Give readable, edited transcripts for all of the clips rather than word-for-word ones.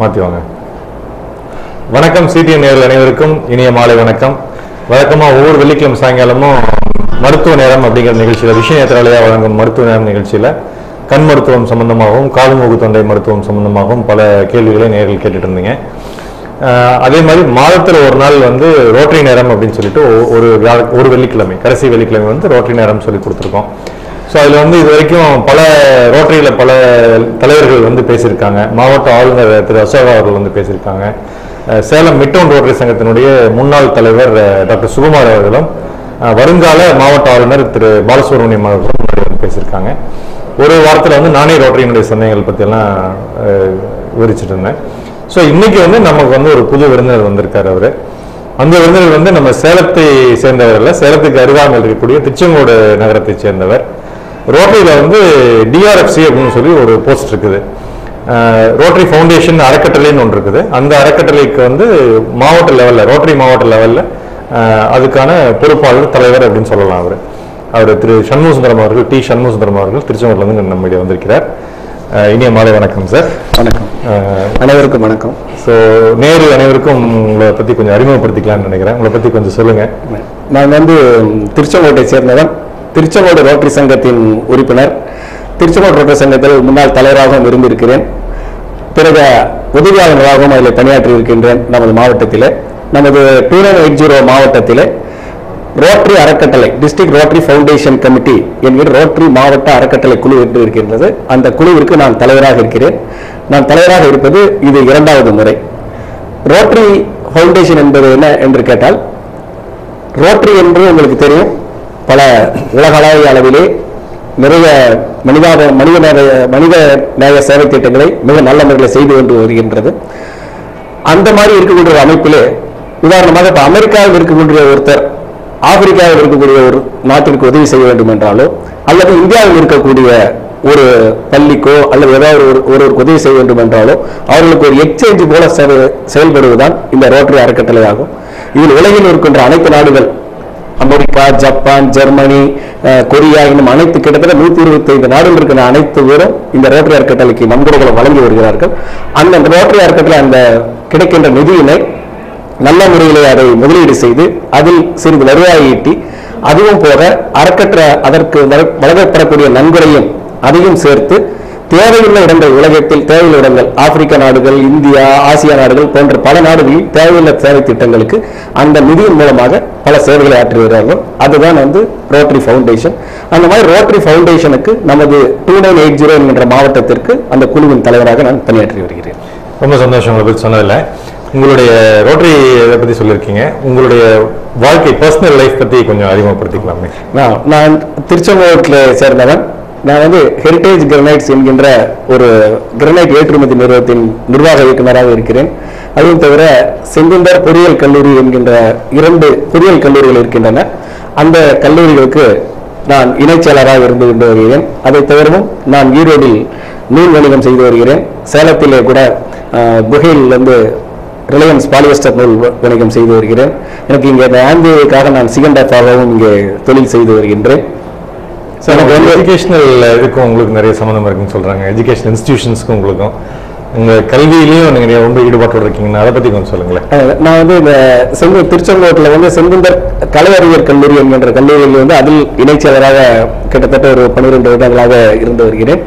மாற்றிவாங்க. வணக்கம் சிடிஎன் நேயர்கள் அனைவருக்கும் இனிய மாலை வணக்கம். வழக்கமாக ஒவ்வொரு வெள்ளிக்கிழமை சாயங்காலமும் மருத்துவ நேரம் அப்படிங்கிற நிகழ்ச்சியில் விஷய நேத்திராலயா வழங்கும் மருத்துவ நேரம் நிகழ்ச்சியில் கண் மருத்துவம் சம்பந்தமாகவும் காது மூக்கு தொண்டை மருத்துவம் சம்பந்தமாகவும் பல கேள்விகளை நேயர்கள் கேட்டுட்டு இருந்தீங்க. அதே மாதிரி மாதத்தில் ஒரு நாள் வந்து ரோட்டரி நேரம் அப்படின்னு சொல்லிட்டு ஒரு வெள்ளிக்கிழமை, கடைசி வெள்ளிக்கிழமை வந்து ரோட்டரி நேரம் சொல்லி கொடுத்துருக்கோம். ஸோ அதில் வந்து இது வரைக்கும் பல ரோட்டரியில் பல தலைவர்கள் வந்து பேசியிருக்காங்க. மாவட்ட ஆளுநர் திரு அசோகா அவர்கள் வந்து பேசியிருக்காங்க. சேலம் மிட்டவுன் ரோட்டரி சங்கத்தினுடைய முன்னாள் தலைவர் டாக்டர் சுகுமார் அவர்களும் வருங்கால மாவட்ட ஆளுநர் திரு பாலசுப்ரமணியம் அவர்களும் முன்னாடி வந்து பேசியிருக்காங்க. ஒரு வாரத்தில் வந்து நானே ரோட்டரியினுடைய சந்தேகங்கள் பற்றியெல்லாம் விவரிச்சுட்டு இருந்தேன். ஸோ இன்னைக்கு வந்து நமக்கு வந்து ஒரு புது விருந்தினர் வந்திருக்காரு. அவர் அந்த விருந்தினர் வந்து நம்ம சேலத்தை சேர்ந்தவர் இல்லை, சேலத்துக்கு அருகாமல் இருக்கக்கூடிய திருச்செங்கோடு நகரத்தை சேர்ந்தவர். ரோட்டரியில் வந்து டிஆர்எஃப்சி அப்படின்னு சொல்லி ஒரு போஸ்ட் இருக்குது. ரோட்டரி ஃபவுண்டேஷன் அறக்கட்டளைன்னு ஒன்று இருக்குது. அந்த அறக்கட்டளைக்கு வந்து மாவட்ட லெவலில், ரோட்டரி மாவட்ட லெவலில் அதுக்கான பொறுப்பாளர் தலைவர் அப்படின்னு சொல்லலாம். அவர் திரு சண்முகசுந்தரம் அவர்கள், டி சண்முகசுந்தரம் அவர்கள் திருச்செங்கோட்டிலேருந்து நம்மிடையே வந்திருக்கிறார். இனிய மாலை வணக்கம் சார். வணக்கம். அனைவருக்கும் வணக்கம். ஸோ நேரு அனைவருக்கும் உங்களை பற்றி கொஞ்சம் அறிமுகப்படுத்திக்கலாம்னு நினைக்கிறேன். உங்களை பற்றி கொஞ்சம் சொல்லுங்கள். நான் வந்து திருச்செங்கோட்டை சேர்ந்தவன், திருச்செங்கோடு ரோட்டரி சங்கத்தின் உறுப்பினர், திருச்செங்கோடு ரோட்டரி சங்கத்தில் முன்னாள் தலைவராகவும் இருந்திருக்கிறேன். பிறகு உதவியாளர்களாகவும் அதில் பணியாற்றி இருக்கின்றேன். நமது மாவட்டத்தில், நமது 2980 மாவட்டத்தில் ரோட்டரி அறக்கட்டளை, டிஸ்ட்ரிக்ட் ரோட்டரி ஃபவுண்டேஷன் கமிட்டி என்கிற ரோட்டரி மாவட்ட அறக்கட்டளை குழு என்று இருக்கின்றது. அந்த குழுவிற்கு நான் தலைவராக இருக்கிறேன். நான் தலைவராக இருப்பது இது 2வது முறை. ரோட்டரி ஃபவுண்டேஷன் என்பது என்ன என்று கேட்டால், ரோட்டரி என்று உங்களுக்கு தெரியும், பல உலகளாவிய அளவிலே நிறைய மனித நேய சேவை திட்டங்களை மிக நல்ல முறையில் செய்து கொண்டு வருகின்றது. அந்த மாதிரி இருக்கக்கூடிய ஒரு அமைப்பிலே, உதாரணமாக இப்போ அமெரிக்காவில் இருக்கக்கூடிய ஒருத்தர் ஆப்பிரிக்காவில் இருக்கக்கூடிய ஒரு நாட்டிற்கு உதவி செய்ய வேண்டும் என்றாலோ, அல்லது இந்தியாவில் இருக்கக்கூடிய ஒரு பள்ளிக்கோ அல்லது ஏதாவது ஒருவருக்கு உதவி செய்ய வேண்டும் என்றாலோ, அவர்களுக்கு ஒரு எக்ஸ்சேஞ்ச் போல செயல்படுவதுதான் இந்த ரோட்டரி அறக்கட்டளை ஆகும். இதில் உலகில் இருக்கின்ற அனைத்து நாடுகள், அமெரிக்கா, ஜப்பான், ஜெர்மனி, கொரியா, இன்னும் அனைத்து கிட்டத்தட்ட 125 நாடுகள் இருக்கிற அனைத்து பேரும் இந்த ரோட்டரி அறக்கட்டளைக்கு நன்கொடைகளை வழங்கி வருகிறார்கள். அந்த ரோட்டரி அறக்கட்டளை அந்த கிடைக்கின்ற நிதியினை நல்ல முறையிலே அதை முதலீடு செய்து அதில் சிறிது வருவாயை ஈட்டி, அதுவும் போக அறக்கட்டளை அதற்கு வழங்கப்படக்கூடிய நன்கொடையும் அதையும் சேர்த்து தேவையுள்ள இடங்கள், உலகத்தில் தேவையுள்ள இடங்கள், ஆப்பிரிக்க நாடுகள், இந்தியா, ஆசியா நாடுகள் போன்ற பல நாடுகளில் தேவையுள்ள சேவை திட்டங்களுக்கு அந்த நிதியின் மூலமாக பல சேவைகளை ஆற்றி வருகிறார்கள். அதுதான் வந்து ரோட்டரி ஃபவுண்டேஷன். அந்த மாதிரி ரோட்டரி ஃபவுண்டேஷனுக்கு நமது 2980 என்கின்ற மாவட்டத்திற்கு அந்த குழுவின் தலைவராக நான் பணியாற்றி வருகிறேன். ரொம்ப சந்தோஷம் உங்களை பற்றி சொன்னதில்லை. உங்களுடைய ரோட்டரி இதை பற்றி சொல்லியிருக்கீங்க. உங்களுடைய வாழ்க்கை, பர்சனல் லைஃப் பற்றி கொஞ்சம் அறிமுகப்படுத்திக்கலாமே. நான் திருச்செங்கோட்டில் சேர்ந்தவன். நான் வந்து ஹெரிட்டேஜ் கிரனைட்ஸ் என்கின்ற ஒரு கிரனைட் ஏற்றுமதி நிறுவனத்தின் நிர்வாக இயக்குநராக இருக்கிறேன். அதுவும் தவிர செங்குந்தர் பொறியியல் கல்லூரி என்கின்ற 2 பொறியியல் கல்லூரிகள் இருக்கின்றன. அந்த கல்லூரிகளுக்கு நான் இணைச்செயலராக இருந்து கொண்டு வருகிறேன். அதை தவிரவும் நான் ஈரோடில் நூல் வணிகம் செய்து வருகிறேன். சேலத்திலே கூட புகையிலிருந்து ரிலையன்ஸ் பாலியஸ்டர் நூல் வணிகம் செய்து வருகிறேன். எனக்கு இங்கே இந்த ஆம்பிக்காக நான் சிகண்டாகவும் இங்கே தொழில் செய்து வருகின்றேன். எஜுகேஷனல் இதுக்கும் உங்களுக்கு நிறைய சம்மந்தம் இருக்குன்னு சொல்கிறாங்க. எஜுகேஷன் இன்ஸ்டிடியூஷன்ஸ்க்கும் உங்களுக்கும் உங்கள் கல்வியிலையும் நீங்கள் ரொம்ப ஈடுபாட்டோடு இருக்கீங்கன்னா அதை பற்றி கொஞ்சம் சொல்லுங்களேன். நான் வந்து திருச்செங்கோட்டில் வந்து செங்குந்தர் கலை அறிவியல் கல்லூரி என்கின்ற கல்லூரியில் வந்து அதில் இணைச்செயலராக கிட்டத்தட்ட ஒரு 12 வருடங்களாக இருந்து வருகிறேன்.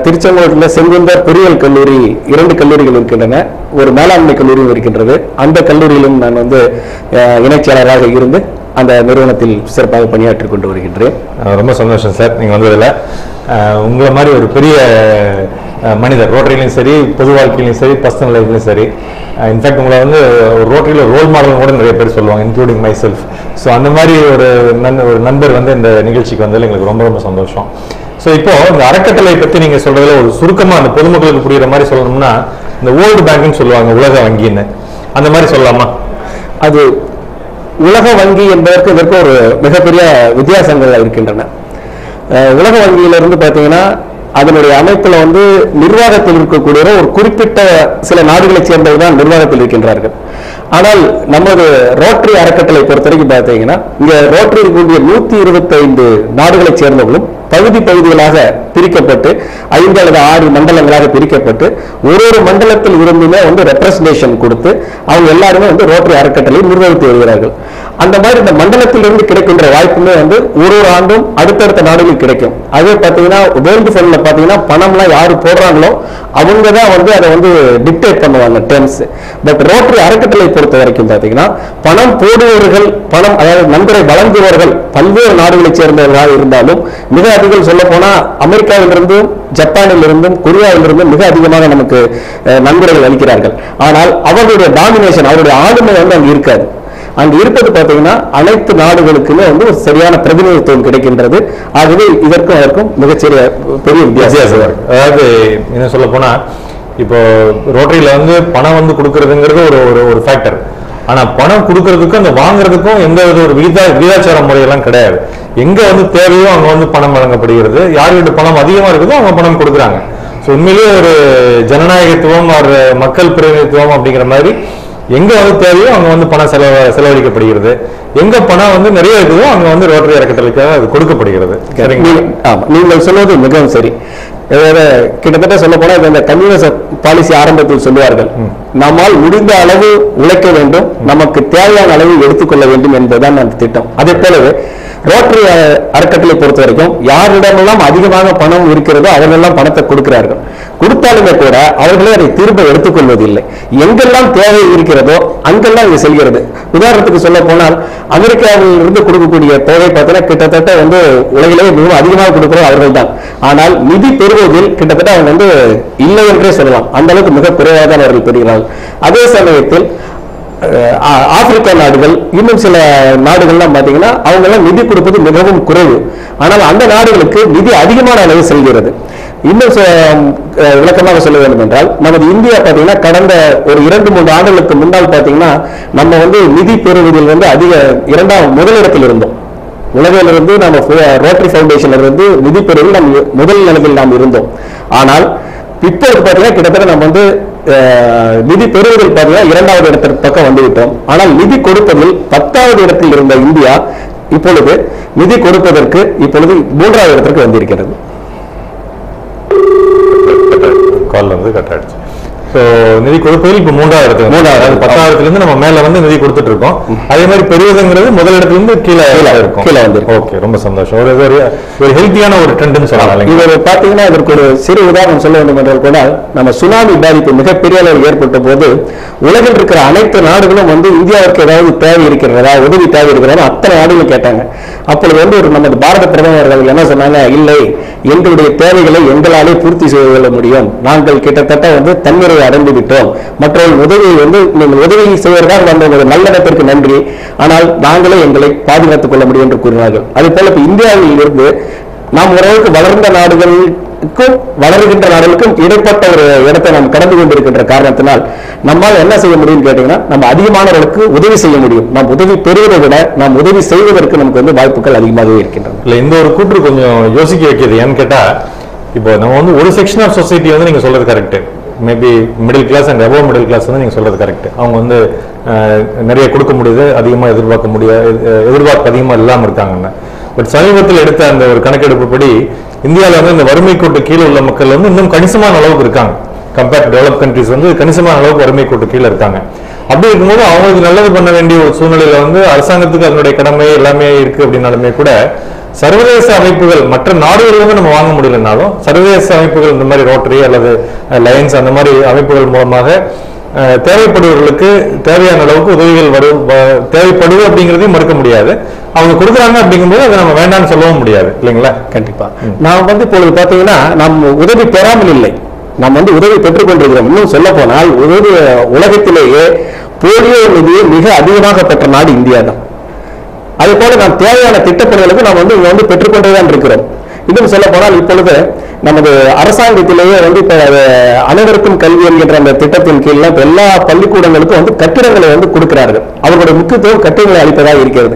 திருச்செங்கோட்டில் செங்குந்தர் பொறியியல் கல்லூரி 2 கல்லூரிகள் இருக்கின்றன. ஒரு மேலாண்மை கல்லூரியும் இருக்கின்றது. அந்த கல்லூரியிலும் நான் வந்து இணைச்செயலராக இருந்து அந்த நிறுவனத்தில் சிறப்பாக பணியாற்றி கொண்டு வருகின்றேன். ரொம்ப சந்தோஷம் சார் நீங்கள் வந்ததில். உங்களை மாதிரி ஒரு பெரிய மனிதர் ரோட்டரிலையும் சரி, பொது வாழ்க்கையிலையும் சரி, பர்சனல் லைஃப்லையும் சரி, இன்ஃபேக்ட் உங்களை வந்து ஒரு ரோட்டரியில் ரோல் மாடல் கூட நிறைய பேர் சொல்லுவாங்க, இன்க்ளூடிங் மை செல்ஃப். ஸோ அந்த மாதிரி ஒரு நண்பர் வந்து இந்த நிகழ்ச்சிக்கு வந்ததில் எங்களுக்கு ரொம்ப ரொம்ப சந்தோஷம். ஸோ இப்போ இந்த அறக்கட்டளை பற்றி நீங்கள் சொல்றதுல ஒரு சுருக்கமாக அந்த பொதுமக்களுக்கு புரியுற மாதிரி சொல்லணும்னா, இந்த வேர்ல்டு பேங்க்னு சொல்லுவாங்க, உலக வங்கின்னு, அந்த மாதிரி சொல்லலாமா? அது உலக வங்கி என்பதற்கு இதற்கு ஒரு மிகப்பெரிய வித்தியாசங்கள் இருக்கின்றன. உலக வங்கியிலிருந்து பார்த்தீங்கன்னா அதனுடைய அமைப்புல வந்து நிர்வாகத்தில் இருக்கக்கூடிய ஒரு குறிப்பிட்ட சில நாடுகளை சேர்ந்தவர்கள் தான் நிர்வாகத்தில் இருக்கின்றார்கள். ஆனால் நமது ரோட்டரி அறக்கட்டளை பொறுத்தவரைக்கும் பார்த்தீங்கன்னா இங்க ரோட்டரி இருக்கக்கூடிய 125 நாடுகளை சேர்ந்தவர்களும் பகுதிகளாக பிரிக்கப்பட்டு 5 அல்லது 6 மண்டலங்களாக பிரிக்கப்பட்டு ஒரு மண்டலத்தில் இருந்துமே வந்து ரெப்ரசன்டேஷன் கொடுத்து அவங்க எல்லாருமே வந்து ரோட்டரி அறக்கட்டளை நிர்வகித்து வருகிறார்கள். அந்த மாதிரி இந்த மண்டலத்திலிருந்து கிடைக்கின்ற வாய்ப்புமே வந்து ஒரு ஆண்டும் அடுத்தடுத்த நாடுகளுக்கு கிடைக்கும். அதே பார்த்தீங்கன்னா வேர்ல்டு ஃபண்ட்ல பார்த்தீங்கன்னா பணம்லாம் யாரு போடுறாங்களோ அவங்க தான் வந்து அதை வந்து டிக்டேட் பண்ணுவாங்க டேர்ம்ஸ். பட் ரோட்டரி அறக்கட்டளை பொறுத்த வரைக்கும் பார்த்தீங்கன்னா பணம் போடுபவர்கள், பணம் அதாவது நன்கொடை வழங்குபவர்கள் பல்வேறு நாடுகளைச் சேர்ந்தவர்களாக இருந்தாலும் மிக அதிகம் சொல்ல போனா அமெரிக்காவிலிருந்தும் ஜப்பானிலிருந்தும் கொரியாவிலிருந்தும் மிக அதிகமாக நமக்கு நன்கொடைகள் அளிக்கிறார்கள். ஆனால் அவர்களுடைய டாமினேஷன், அவருடைய ஆளுமை வந்து அங்கு இருக்காது. அங்கு இருப்பது பார்த்தீங்கன்னா அனைத்து நாடுகளுக்குமே வந்து ஒரு சரியான பிரதிநிதித்துவம் கிடைக்கின்றது. ஆகவே இதற்கும் அதற்கும் மிகச்சிறிய பெரிய வித்தியாசம். அதாவது என்ன சொல்ல போனா இப்போ ரோட்டரியில வந்து பணம் வந்து கொடுக்கறதுங்கிறது ஒரு ஃபேக்டர். ஆனா பணம் கொடுக்கறதுக்கும் அந்த வாங்குறதுக்கும் எந்த ஒரு விகிதாச்சார முறையெல்லாம் கிடையாது. எங்க வந்து தேவையோ அங்க வந்து பணம் வழங்கப்படுகிறது. யார்கிட்ட பணம் அதிகமா இருக்குதோ அவங்க பணம் கொடுக்குறாங்க. ஸோ உண்மையிலேயே ஒரு ஜனநாயகத்துவம் ஒரு மக்கள் பிரதிநிதித்துவம் அப்படிங்கிற மாதிரி எங்க வந்து தேவையோ அங்க வந்து பணம் செலவழிக்கப்படுகிறது. எங்க பணம் வந்து நிறைய இருக்குதோ அங்க வந்து ரோட்டரி அறக்கட்டளைக்காக அது கொடுக்கப்படுகிறது. நீங்கள் சொல்வது மிகவும் சரி. கிட்டத்தட்ட சொல்ல போனா இந்த கம்யூனிஸ்ட் பாலிசி ஆரம்பத்தில் சொல்லுவார்கள், நம்மால் முடிந்த அளவு உழைக்க வேண்டும், நமக்கு தேவையான அளவு எடுத்துக்கொள்ள வேண்டும் என்பதுதான் அந்த திட்டம். அதே போலவே ரோட்டரி அறக்கட்டளை பொறுத்த வரைக்கும் யாரிடமெல்லாம் அதிகமாக பணம் இருக்கிறதோ அவர்களெல்லாம் பணத்தை கொடுக்கிறார்கள். கொடுத்தாலுமே கூட அவர்களே அதை திரும்ப எடுத்துக்கொள்வதில்லை. எங்கெல்லாம் தேவை இருக்கிறதோ அங்கெல்லாம் இது செல்கிறது. உதாரணத்துக்கு சொல்ல போனால் அமெரிக்காவில் இருந்து கொடுக்கக்கூடிய தொகை பார்த்தீங்கன்னா கிட்டத்தட்ட வந்து உலகிலேயே மிகவும் அதிகமாக கொடுக்கிறோம் அவர்கள் தான். ஆனால் நிதி பெறுவதில் கிட்டத்தட்ட அவங்க வந்து இல்லை என்றே சொல்லலாம். அந்த அளவுக்கு மிக குறைவாக தான் அவர்கள் பெறுகிறார்கள். அதே சமயத்தில் ஆப்பிரிக்கா நாடுகள், இன்னும் சில நாடுகள்லாம் பார்த்தீங்கன்னா அவங்க எல்லாம் நிதி கொடுப்பது மிகவும் குறைவு. ஆனால் அந்த நாடுகளுக்கு நிதி அதிகமான அளவு செல்கிறது. இன்னும் விளக்கமாக சொல்ல வேண்டும் என்றால் நமது இந்தியா பார்த்தீங்கன்னா கடந்த ஒரு 2-3 ஆண்டுகளுக்கு முன்னால் பார்த்தீங்கன்னா நம்ம வந்து நிதி பெறுவதில் வந்து முதலிடத்தில் இருந்தோம். உலகிலிருந்து நம்ம ரோட்டரி ஃபவுண்டேஷன்ல இருந்து நிதி பெறுவதில் நம்ம முதல் நிலையில் நாம் இருந்தோம். ஆனால் இப்போது பார்த்தீங்கன்னா கிட்டத்தட்ட நம்ம வந்து நிதி பெறுவதில் பார்த்தீங்கன்னா 2வது இடத்திற்கு பக்கம் வந்துவிட்டோம். ஆனால் நிதி கொடுப்பதில் 10வது இடத்தில் இருந்த இந்தியா இப்பொழுது நிதி கொடுப்பதற்கு இப்பொழுது 3வது இடத்திற்கு வந்திருக்கிறது. கால் வந்து கட் ஆயிடுச்சு. நிதி கொடுப்பதில் இப்ப 3வது இடத்துல 10வது இருந்து நம்ம மேல வந்து நிதி கொடுத்துட்டு இருக்கோம். அதே மாதிரி பெறுவதுங்கிறது முதலிடத்துல இருந்து கீழே வந்து. ஓகே, ரொம்ப சந்தோஷம். ஒரு ஹெல்த்தியான ஒரு ட்ரெண்ட்னு சொல்லலாம். இது பாத்தீங்கன்னா இதற்கு ஒரு சிறு உதாரணம் சொல்ல வேண்டும் என்றால் கூட நம்ம சுனாமி பாதிப்பு மிகப்பெரிய அளவில் ஏற்பட்ட போது உலகில் இருக்கிற அனைத்து நாடுகளும் வந்து இந்தியாவிற்கு ஏதாவது தேவை இருக்கிறதா, உதவி தேவை இருக்கிறதா அத்தனை நாடுகளும் கேட்டாங்க. அப்பொழுது வந்து ஒரு நமது பாரத பிரதமர்கள் என்ன சொன்னாங்க, இல்லை எங்களுடைய தேவைகளை எங்களாலே பூர்த்தி செய்து கொள்ள முடியும், நாங்கள் கிட்டத்தட்ட வந்து தன்முறை அடைந்து விட்டோம், மற்றவர்கள் உதவியை வந்து நீங்கள் உதவி செய்வதற்காக வந்த ஒரு நல்லெண்ணத்திற்கு நன்றி, ஆனால் நாங்களே எங்களை பாதுகாத்துக் கொள்ள முடியும் என்று கூறினார்கள். அதே போல இப்ப இந்தியாவில் இருந்து நாம் ஓரளவுக்கு வளர்ந்த நாடுகளுக்கும் வளர்கின்ற நாடுகளுக்கும் இடைப்பட்ட ஒரு இடத்தை நாம் கடந்து கொண்டிருக்கின்ற காரணத்தினால் நம்மால் என்ன செய்ய முடியும் கேட்டீங்கன்னா நம்ம அதிகமானவர்களுக்கு உதவி செய்ய முடியும். நாம் உதவி பெறுவதை விட நாம் உதவி செய்வதற்கு நமக்கு வந்து வாய்ப்புகள் அதிகமாகவே இருக்கின்றன. இல்ல இந்த ஒரு கூற்று கொஞ்சம் யோசிக்க வைக்கிறது. ஏன்னு கேட்டா இப்போ நம்ம வந்து ஒரு செக்ஷன் ஆஃப் சொசைட்டி வந்து நீங்க சொல்றது correct, maybe middle class and above middle class வந்து நீங்க சொல்றது கரெக்ட். அவங்க வந்து நிறைய கொடுக்க முடியுது, அதிகமாக எதிர்பார்ப்பு அதிகமாக இல்லாமல் இருக்காங்கன்னு. பட் சமீபத்தில் எடுத்த அந்த ஒரு கணக்கெடுப்புப்படி இந்தியாவில் வந்து இந்த வறுமை கோட்டு கீழே உள்ள மக்கள் வந்து இன்னும் கணிசமான அளவுக்கு இருக்காங்க. கம்பேர்ட் டு டெவலப் கண்ட்ரிஸ் வந்து கணிசமான அளவுக்கு வறுமை கோட்டு கீழே இருக்காங்க. அப்படி இருக்கும்போது அவங்களுக்கு நல்லது பண்ண வேண்டிய ஒரு சூழ்நிலையில வந்து அரசாங்கத்துக்கு அதனுடைய கடமை எல்லாமே இருக்கு அப்படின்னாலுமே கூட சர்வதேச அமைப்புகள் மற்ற நாடுகள் வந்து நம்ம வாங்க முடியலனாலும் சர்வதேச அமைப்புகள் இந்த மாதிரி ரோட்டரி அல்லது லயன்ஸ் அந்த மாதிரி அமைப்புகள் மூலமாக தேவைப்படுவர்களுக்கு தேவையான அளவுக்கு உதவிகள் தேவைப்படுவது அப்படிங்கிறதையும் மறுக்க முடியாது. அவங்க கொடுக்குறாங்க அப்படிங்கும்போது அதை நம்ம வேண்டாம்னு சொல்லவும் முடியாது இல்லைங்களா? கண்டிப்பா. நாம் வந்து இப்பொழுது பார்த்தீங்கன்னா நாம் உதவி பெறாமல் இல்லை, நாம் வந்து உதவி பெற்றுக் கொண்டிருக்கிறோம். இன்னும் சொல்ல போனால் உலகத்திலேயே போலியோ நிதியை மிக அதிகமாக பெற்ற நாடு இந்தியா தான். அதே போல நாம் தேவையான திட்டப்பணிகளுக்கு நாம் வந்து பெற்றுக்கொண்டேதான் இருக்கிறோம். இன்னும் சொல்ல போனால் இப்பொழுது நமது அரசாங்கத்திலேயே வந்து இப்ப அனைவருக்கும் கல்வி என்கின்ற அந்த திட்டத்தின் கீழ் எல்லா பள்ளிக்கூடங்களுக்கும் வந்து கட்டிடங்களை வந்து கொடுக்கிறார்கள். அவர்களுடைய முக்கியத்துவம் கட்டிடங்களை அளிப்பதாக இருக்கிறது.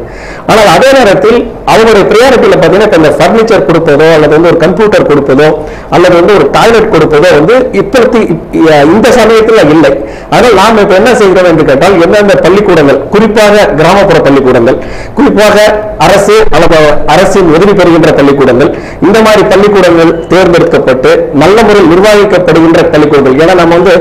ஆனால் அதே நேரத்தில் அவங்களுடைய ப்ரையாரிட்டியில பார்த்தீங்கன்னா இந்த பர்னிச்சர் கொடுப்பதோ அல்லது வந்து ஒரு கம்ப்யூட்டர் கொடுப்பதோ அல்லது வந்து ஒரு டாய்லெட் கொடுப்பதோ வந்து இப்போதைக்கு இந்த சமயத்தில் இல்லை. அதனால் நாம் இப்ப என்ன செய்கிறோம் என்று கேட்டால், எந்தெந்த பள்ளிக்கூடங்கள், குறிப்பாக கிராமப்புற பள்ளிக்கூடங்கள், குறிப்பாக அரசு அல்லது அரசின் உதவி பெறுகின்ற பள்ளிக்கூடங்கள், இந்த மாதிரி பள்ளிக்கூடங்கள் தேர்ந்தெடுக்கப்பட்டு நல்ல முறையில் நிர்வகிக்கப்படுகின்ற பள்ளிக்கூடங்கள். ஏன்னா நம்ம வந்து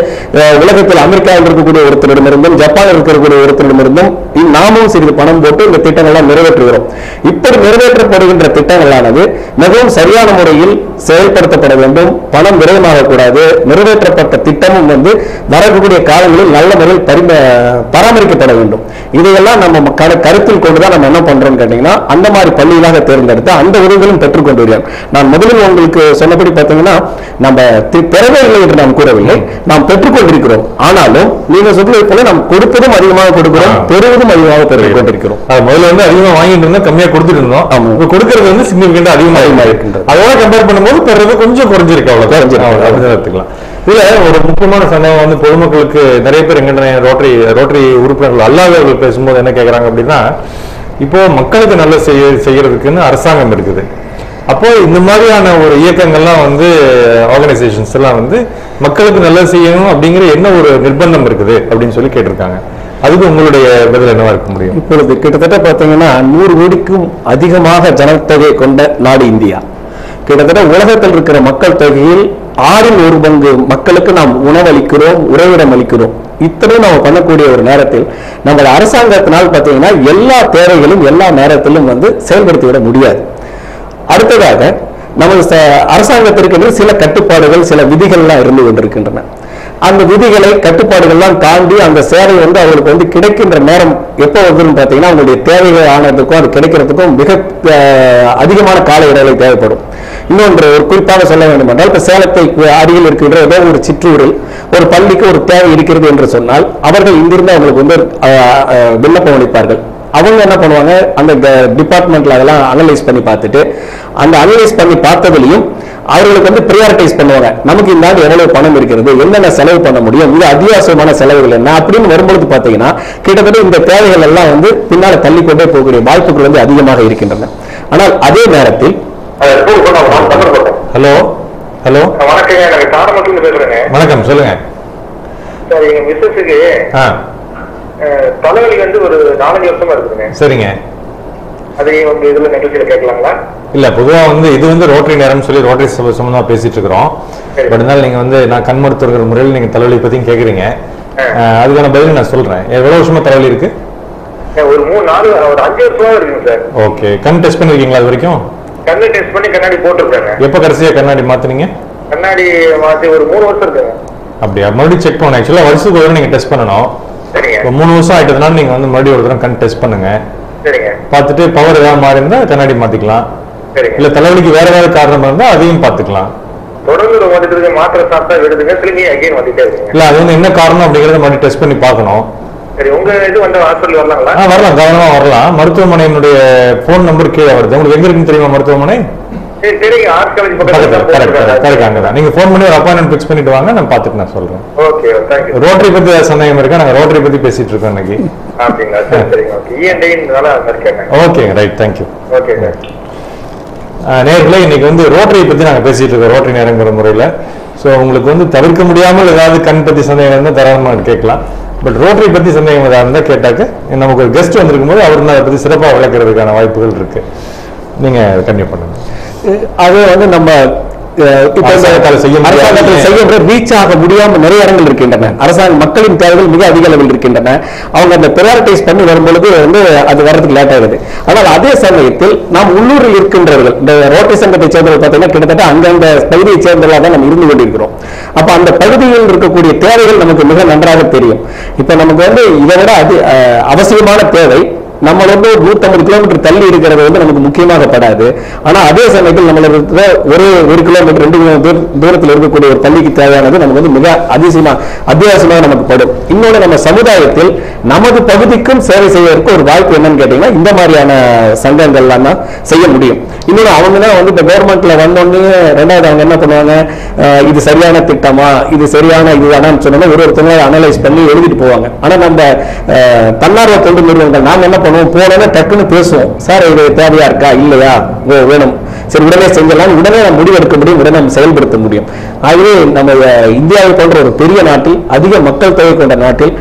உலகத்தில் அமெரிக்காவில் இருக்கக்கூடிய ஒருத்தரிடமிருந்தும் ஜப்பானில் இருக்கக்கூடிய ஒருத்தரிடமிருந்தும் நாமும் சிறிது பணம் போட்டு இந்த திட்டங்கள்லாம் நிறைவேற்றுகிறோம். இப்படி நிறைவேற்றப்படுகின்ற திட்டங்களானது மிகவும் சரியான முறையில் செயல்படுத்தப்பட வேண்டும். பணம் விரயமாக கூடாது. நிறைவேற்றப்பட்ட திட்டமும் வந்து வரக்கூடிய காலங்களில் நல்ல முறையில் பராமரிக்கப்பட வேண்டும். இதையெல்லாம் நம்ம கருத்தில் கொண்டுதான் நம்ம என்ன பண்றோம் கேட்டீங்கன்னா, அந்த மாதிரி பள்ளிகளாக தேர்ந்தெடுத்து அந்த உதவிகளும் பெற்றுக்கொண்டு வருகிறோம். நான் முதலில் உங்களுக்கு சொன்னபடி பார்த்தீங்கன்னா, நம்ம பெறவே இல்லை என்று நாம் கூறவில்லை, நாம் பெற்றுக்கொண்டிருக்கிறோம். ஆனாலும் நீங்க சொல்றது போல நாம் கொடுப்பதும் அதிகமாக கொடுக்கிறோம், பெறுவதும் அதிகமாக பெற்றுக் கொண்டிருக்கிறோம். முதல்ல வந்து அதிகமாக வாங்கிட்டு இருந்தோம், கம்மியா கொடுத்துட்டு இருந்தோம். கொடுக்கறது வந்து சிக்னிபிகண்டா அதிகமாக இருக்கின்றது. அதோட கம்பேர் பண்ணும்போது பெறது கொஞ்சம் குறைஞ்சிருக்கு. அவ்வளவு எடுத்துக்கலாம். இதுல ஒரு முக்கியமான சந்தேகம் வந்து பொதுமக்களுக்கு நிறைய பேர் எங்க ரோட்டரி உறுப்பினர்கள் அல்லாதவர்கள் பேசும்போது என்ன கேட்கறாங்க அப்படின்னா, இப்போ மக்களுக்கு நல்ல செய்யறதுக்குன்னு அரசாங்கம் இருக்குது. அப்போ இந்த மாதிரியான ஒரு இயக்கங்கள்லாம் வந்து ஆர்கனைசேஷன்ஸ் எல்லாம் வந்து மக்களுக்கு நல்லது செய்யணும் அப்படிங்கிற என்ன ஒரு நிர்பந்தம் இருக்குது அப்படின்னு சொல்லி கேட்டிருக்காங்க. அதுக்கு உங்களுடைய பதில் என்னவா இருக்க முடியும்? இப்பொழுது கிட்டத்தட்ட பார்த்தீங்கன்னா 100 கோடிக்கும் அதிகமாக ஜனத்தொகை கொண்ட நாடு இந்தியா. கிட்டத்தட்ட உலகத்தில் இருக்கிற மக்கள் தொகையில் 1/6 பங்கு மக்களுக்கு நாம் உணவளிக்கிறோம், உறைவிடம் அளிக்கிறோம். இத்தனை நம்ம பண்ணக்கூடிய ஒரு நேரத்தில் நம்ம அரசாங்கத்தினால் பார்த்தீங்கன்னா எல்லா தேவைகளும் எல்லா நேரத்திலும் வந்து செயல்படுத்திவிட முடியாது. அடுத்ததாக நமது அரசாங்கத்திற்கு சில கட்டுப்பாடுகள், சில விதிகள்லாம் இருந்து கொண்டிருக்கின்றன. அந்த விதிகளை கட்டுப்பாடுகள்லாம் தாண்டி அந்த சேவை வந்து அவங்களுக்கு வந்து கிடைக்கின்ற நேரம் எப்போ வருதுன்னு பார்த்தீங்கன்னா, அவங்களுடைய தேவைகள் ஆனதுக்கும் அது கிடைக்கிறதுக்கும் மிக அதிகமான கால இடைவெளி தேவைப்படும். இன்னொன்று ஒரு குறிப்பாக சொல்ல வேண்டும் என்றால், இப்போ சேலத்தை அருகில் இருக்கின்ற ஏதோ ஒரு சிற்றூரில் ஒரு பள்ளிக்கு ஒரு தேவை இருக்கிறது என்று சொன்னால், அவர்கள் இங்கிருந்து அவங்களுக்கு வந்து விண்ணப்பம் அளிப்பார்கள். அவங்க என்ன பண்ணுவாங்க, அந்த டிபார்ட்மெண்ட்ல அதெல்லாம் அனலைஸ் பண்ணி பார்த்துட்டு, அந்த அனலைஸ் பண்ணி பார்த்ததுலையும் அவர்களுக்கு வந்து ப்ரையாரிட்டைஸ் பண்ணுவாங்க. நமக்கு இந்த ஆண்டு எவ்வளவு பணம் இருக்கிறது, என்னென்ன செலவு பண்ண முடியும், இது அத்தியாவசியமான செலவுகள் என்ன அப்படின்னு வரும்பொழுது பார்த்தீங்கன்னா, கிட்டத்தட்ட இந்த தேவைகள் எல்லாம் வந்து பின்னால தள்ளிக்கொண்டே போகக்கூடிய வாய்ப்புகள் வந்து அதிகமாக இருக்கின்றன. ஆனால் அதே நேரத்தில் ஹலோ ஹலோ வணக்கம், சொல்லுங்க. தலைவலி வந்து ஒரு 4-5 வருஷமா இருக்குங்க. சரிங்க. அது உங்க இதுல நிகழ்ச்சியில கேட்கலாங்களா? இல்ல, பொதுவா வந்து இது வந்து ரோட்டரி நேரம் சொல்லி ரோட்டரி சம்பந்தமா பேசிட்டு இருக்கிறோம். பட் இருந்தாலும் நீங்க வந்து நான் கண் மருத்துவர்கள் முறையில் நீங்க தலைவலி பத்தியும் கேக்குறீங்க. அதுக்கான பதில் நான் சொல்றேன். எவ்வளவு வருஷமா தலைவலி இருக்கு? ஒரு 5 வருஷமா இருக்குங்க சார். ஓகே. கண் டெஸ்ட் பண்ணிருக்கீங்களா அது வரைக்கும்? கண்ணு டெஸ்ட் பண்ணி கண்ணாடி போட்டிருக்காங்க. எப்ப கடைசியா கண்ணாடி மாத்தினீங்க? கண்ணாடி மாத்தி ஒரு 3 வருஷம் இருக்குங்க. அப்படியா? மறுபடியும் செக் பண்ணணும். ஆக்சுவலா வருஷத்துக்கு ஒரு நீங்க டெஸ்ட் பண்ணணும். இப்போ 3 வருஷம் ஆயிட்டதுனால நீங்க வந்து மறுபடியும் ஒரு தடவை கண் டெஸ்ட் பண்ணுங்க. சரிங்க. பார்த்துட்டு பவர் ஏதாவது மாறி இருந்தா கண்ணாடி மாத்திக்கலாம். இல்ல தலைவலிக்கு வேற ஏதாவது காரணம் இருந்தா அதையும் பார்த்துக்கலாம். தொடர்ந்து வந்துட்டு மாத்திரை சாப்பிட்டா விடுதுங்க, திரும்பி அகைன் வந்துட்டே இருக்குங்க. இல்ல அது வந்து என்ன காரணம் அப்படிங்கறத மறுபடியும் டெஸ்ட் பண்ணி பார்க்கணும். சரி, உங்க இது வந்து ஹாஸ்பிட்டல் வரலாங்களா? வரலாம், கவனமா வரலாம். மருத்துவமனையினுடைய போன் நம்பர் கீழே வருது. உங்களுக்கு எங்க இருக்குன்னு தெரியுமா மருத்துவமனை? சரிங்க, ஆர்ட்ஸ் காலேஜ் பக்கத்துல. நீங்க போன் பண்ணி ஒரு அப்பாயின்மெண்ட் ஃபிக்ஸ் பண்ணிட்டு வாங்க, நான் பார்த்துட்டு நான் சொல்றேன். Okay, thank you. ரோட்டரி பத்தி சந்தேகம் இருக்கா? நாங்க ரோட்டரி பத்தி பேசிட்டு இருக்கோம் இன்னைக்கு. அப்படிங்களா? சரிங்க. ஓகே. இஎன்டினால இருக்கேன். Okay, right, thank you. Okay sir. நேர்களே, இன்னைக்கு வந்து ரோட்டரி பத்தி நாங்க பேசிட்டு இருக்கோம், ரோட்டரி நேரங்கிற முறையில. ஸோ உங்களுக்கு வந்து தவிர்க்க முடியாமல் ஏதாவது கண் பத்தி சந்தேகம் இருந்தால் தாராளமாக கேட்கலாம். பட் ரோட்டரி பத்தி சந்தேகம் ஏதாவது இருந்தால் கேட்டாக்க நமக்கு ஒரு கெஸ்ட் வந்திருக்கும் போது அவர் அதை பத்தி சிறப்பாக விளக்குறதுக்கான வாய்ப்புகள் இருக்கு. நீங்க கன்டினியூ பண்ணுங்க. அது வந்து நம்ம ரீச் ஆக முடியாம நிறைய இடங்கள் இருக்கின்றன. அரசாங்க மக்களின் தேவைகள் மிக அதிக அளவில் இருக்கின்றன. அவங்க அந்த ப்ரையாரிட்டைஸ் பண்ணி வரும்பொழுது வந்து அது வர்றதுக்கு லேட் ஆகுது. ஆனால் அதே சமயத்தில் நாம் உள்ளூரில் இருக்கின்றவர்கள், இந்த ரோட்டரி சங்கத்தை சேர்ந்தவர்கள் பார்த்தீங்கன்னா கிட்டத்தட்ட அந்தந்த பகுதியை சேர்ந்தவர்களாக தான் நம்ம இருந்து கொண்டிருக்கிறோம். அப்ப அந்த பகுதியில் இருக்கக்கூடிய தேவைகள் நமக்கு மிக நன்றாக தெரியும். இப்ப நமக்கு வந்து இதை விட அது அவசியமான தேவை நம்மள வந்து 150 கிலோமீட்டர் தள்ளி இருக்கிறது வந்து நமக்கு முக்கியமாக படாது. ஆனா அதே சமயத்தில் நம்மள ஒரு கிலோமீட்டர் 2 கிலோமீட்டர் தூரத்தில் இருக்கக்கூடிய ஒரு பள்ளிக்கு தேவையானது நமக்கு வந்து மிக அத்தியாவசியமாக நமக்கு படும். இன்னொன்று, நம்ம சமுதாயத்தில் நமது பகுதிக்கும் சேவை செய்வதற்கு ஒரு வாய்ப்பு என்னன்னு கேட்டீங்கன்னா இந்த மாதிரியான சங்கங்கள்லாம் தான் செய்ய முடியும். இன்னொன்று, அவங்க தான் வந்து இந்த கவர்மெண்ட்ல வந்தோடனே ரெண்டாவது அவங்க என்ன பண்ணுவாங்க, இது சரியான திட்டமா, இது சரியான இதுதானான்னு சொன்னா ஒருத்தவங்க அனலைஸ் பண்ணி எழுதிட்டு போவாங்க. ஆனா நம்ம தன்னார்வ தொண்டு நிறுவனங்கள் நாங்க என்ன பண்ணுவோம், போனோன்னா டக்குன்னு பேசுவோம், சார் இது தேவையா இருக்கா இல்லையா, வேணும், சரி உடனே செஞ்சலாம், உடனே நம்ம முடிவெடுக்க முடியும், உடனே நம்ம செயல்படுத்த முடியும். ஆகவே நம்ம இந்தியாவை போன்ற ஒரு பெரிய நாட்டில், அதிக மக்கள் தொகை கொண்ட நாட்டில்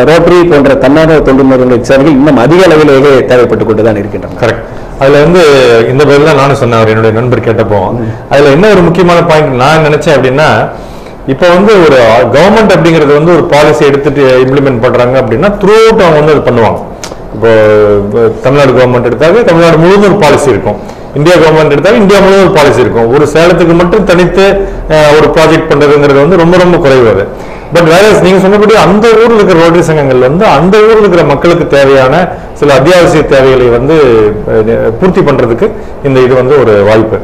ரோட்டரி போன்ற தன்னார்வ தொண்டு நிறுவனங்கள் சேவைகள் இன்னும் அதிக அளவிலேயே தேவைப்பட்டுக் கொண்டுதான் இருக்கின்றன. கரெக்ட். அதுல வந்து இந்த பதில் தான் நானும் சொன்னேன், அவர் என்னுடைய நண்பர் கேட்டப்போ. அதுல என்ன ஒரு முக்கியமான பாயிண்ட் நான் நினைச்சேன் அப்படின்னா, இப்போ வந்து ஒரு கவர்மெண்ட் அப்படிங்கிறது வந்து ஒரு பாலிசி எடுத்துட்டு இம்ப்ளிமெண்ட் பண்றாங்க அப்படின்னா த்ரூ அவுட் அவங்க வந்து அது பண்ணுவாங்க. இப்போ தமிழ்நாடு கவர்மெண்ட் எடுத்தாவே தமிழ்நாடு முழுவதும் ஒரு பாலிசி இருக்கும், இந்தியா கவர்மெண்ட் எடுத்தாலும் இந்தியா முழுவதும் ஒரு பாலிசி இருக்கும். ஒரு சேலத்துக்கு மட்டும் தனித்து ஒரு ப்ராஜெக்ட் பண்றதுங்கிறது வந்து ரொம்ப ரொம்ப குறைவு அது. பட் வேற நீங்க சொன்னபடி அந்த ஊர்ல இருக்கிற ரோட்டரி சங்கங்கள் வந்து அந்த ஊர்ல இருக்கிற மக்களுக்கு தேவையான சில அத்தியாவசிய தேவைகளை வந்து பூர்த்தி பண்றதுக்கு இந்த இது வந்து ஒரு வாய்ப்பு.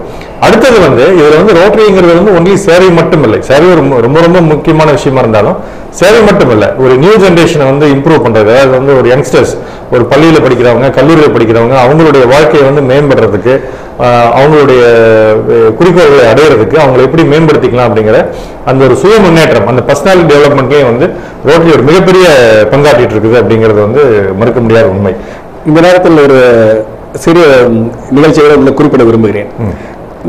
அடுத்தது வந்து இதுல வந்து ரோட்டரிங்கிறது வந்து ஒன்லி சேவை மட்டும் இல்லை, சேவை ஒரு ரொம்ப ரொம்ப முக்கியமான விஷயமா இருந்தாலும் சேவை மட்டும் இல்லை, ஒரு நியூ ஜென்ரேஷனை வந்து இம்ப்ரூவ் பண்றது. அதாவது வந்து ஒரு யங்ஸ்டர்ஸ், ஒரு பள்ளியில படிக்கிறவங்க, கல்லூரியில் படிக்கிறவங்க, அவங்களுடைய வாழ்க்கையை வந்து மேம்படுறதுக்கு, அவங்களுடைய குறிக்கோள்களை அடையிறதுக்கு அவங்களை எப்படி மேம்படுத்திக்கலாம் அப்படிங்கிற அந்த ஒரு சுய முன்னேற்றம், அந்த பர்சனாலிட்டி டெவலப்மெண்ட்லேயும் வந்து ரோட்டரி ஒரு மிகப்பெரிய பங்காற்றிட்டு இருக்குது அப்படிங்கிறது வந்து மறுக்க முடியாத உண்மை. இந்த நேரத்தில் ஒரு சிறிய நிகழ்ச்சிகளை குறிப்பிட விரும்புகிறேன்.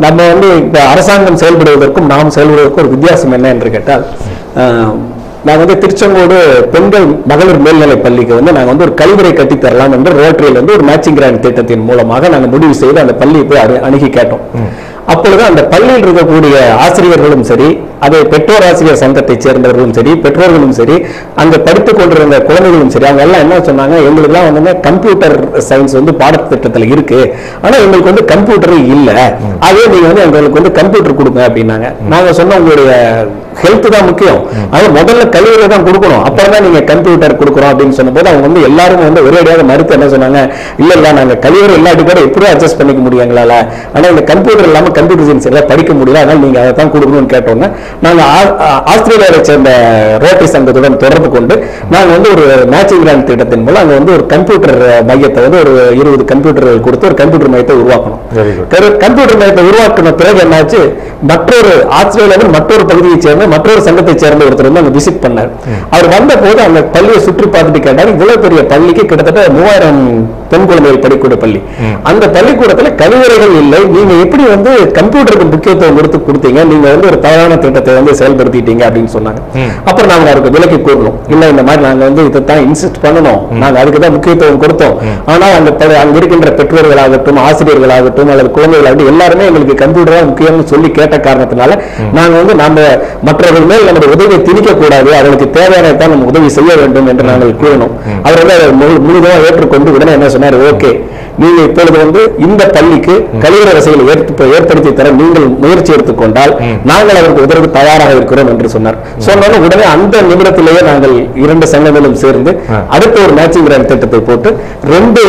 நம்ம வந்து இப்ப அரசாங்கம் செயல்படுவதற்கும் நாம் செயல்படுவதற்கும் ஒரு வித்தியாசம் என்ன என்று கேட்டால், நாங்கள் வந்து திருச்செங்கோடு பெண்கள் மகளிர் மேல்நிலை பள்ளிக்கு வந்து நாங்கள் வந்து ஒரு கழிவறை கட்டி தரலாம் என்று ரோட்டரியில் வந்து ஒரு மேட்சிங் கிராண்ட் திட்டத்தின் மூலமாக நாங்கள் முடிவு செய்து அந்த பள்ளியை போய் அணுகி கேட்டோம். அப்பொழுது அந்த பள்ளியில் இருக்கக்கூடிய ஆசிரியர்களும் சரி, அதை பெற்றோர் ஆசிரியர் சங்கத்தை சேர்ந்தவர்களும் சரி, பெற்றோர்களும் சரி, அங்க படித்துக் கொண்டிருந்த குழந்தைகளும் சரி, அவங்க எல்லாம் என்ன சொன்னாங்க, எங்களுக்குலாம் வந்து கம்ப்யூட்டர் சயின்ஸ் வந்து பாடத்திட்டத்தில் இருக்கு, ஆனா எங்களுக்கு வந்து கம்ப்யூட்டர் இல்ல, அதே நீங்க வந்து எங்களுக்கு வந்து கம்ப்யூட்டர் கொடுங்க அப்படின்னாங்க. நாங்க சொன்ன உங்களுடைய ஹெல்த் தான் முக்கியம், அது முதல்ல கல்வியில தான் கொடுக்கணும், அப்புறம் தான் நீங்க கம்ப்யூட்டர் கொடுக்குறோம் அப்படின்னு சொன்னபோது அவங்க வந்து எல்லாரும் வந்து ஒரேடியாக மறுத்து என்ன சொன்னாங்க, இல்ல நாங்க கல்வியறை இல்லாட்டி கூட எப்படி அட்ஜஸ்ட் பண்ணிக்க முடியும் எங்களால, ஆனா இந்த கம்ப்யூட்டர் இல்லாம கம்ப்யூட்டர் சயின்ஸ் எல்லாம் படிக்க முடியல, அதனால நீங்க அதை தான் கொடுக்கணும்னு கேட்டோங்க. நாங்க ஆஸ்திரேலியாவை சேர்ந்த ரோட்டரி சங்கத்துடன் தொடர்பு கொண்டு நாங்க வந்து ஒரு மேட்சிங் கிராண்ட் திட்டத்தின் மூலம் அங்க வந்து ஒரு கம்ப்யூட்டர் மையத்தை வந்து ஒரு 20 கம்ப்யூட்டர்கள் கொடுத்து ஒரு கம்ப்யூட்டர் மையத்தை உருவாக்கணும். கம்ப்யூட்டர் மையத்தை உருவாக்கின பிறகு என்னாச்சு, மற்றொரு ஆஸ்திரேலியாவில் மற்றொரு பகுதியை சேர்ந்த மற்றொரு சங்கத்தை சேர்ந்த ஒருத்தர் வந்து அங்க விசிட் பண்ணார். அவர் வந்த போது அந்த பள்ளியை சுற்றி பார்த்துட்டு கேட்டார், இவ்வளவு பெரிய பள்ளிக்கு கிட்டத்தட்ட 3000 பெண் குழந்தைகள் படிக்கக்கூடிய பள்ளி, அந்த பள்ளிக்கூடத்துல கழிவறைகள் இல்லை, நீங்க எப்படி வந்து கம்ப்யூட்டருக்கு முக்கியத்துவம் கொடுத்தீங்க, நீங்க வந்து ஒரு தவறான திட்டத்தை வந்து செயல்படுத்திட்டீங்க அப்படின்னு சொன்னாங்க. அப்புறம் நாங்க அவருக்கு விலக்கி கூறணும், இல்ல இந்த மாதிரி நாங்க வந்து இதைத்தான் இன்சிஸ்ட் பண்ணணும், நாங்க அதுக்கு தான் முக்கியத்துவம் கொடுத்தோம், ஆனா அங்க இருக்கின்ற பெற்றோர்களாகட்டும் ஆசிரியர்களாகட்டும் அல்லது குழந்தைகளாகட்டும் எல்லாருமே எங்களுக்கு கம்ப்யூட்டர் தான் முக்கியம்னு சொல்லி கேட்ட காரணத்தினால நாங்க வந்து நம்ம மற்றவர்கள் மேல் நம்முடைய உதவியை திணிக்க கூடாது, அவர்களுக்கு தேவையானதான் நம்ம உதவி செய்ய வேண்டும் என்று நாங்கள் கூறினோம். அவர் வந்து அதை முழுவதுமாக ஏற்றுக்கொண்டு உடனே என்ன சொன்னார், ஓகே நீங்க இப்பொழுது வந்து இந்த பள்ளிக்கு கழிவறை வசதிகளை ஏற்படுத்தி தர நீங்கள் முயற்சி எடுத்துக்கொண்டால் நாங்கள் அதற்கு உதவி தயாராக இருக்கிறோம் என்று சொன்னார். சொன்னாலும் உடனே அந்த நிமிடத்திலேயே நாங்கள் 2 சங்கங்களும் சேர்ந்து அடுத்த ஒரு மேட்சிங் கிராண்ட் திட்டத்தை போட்டு 2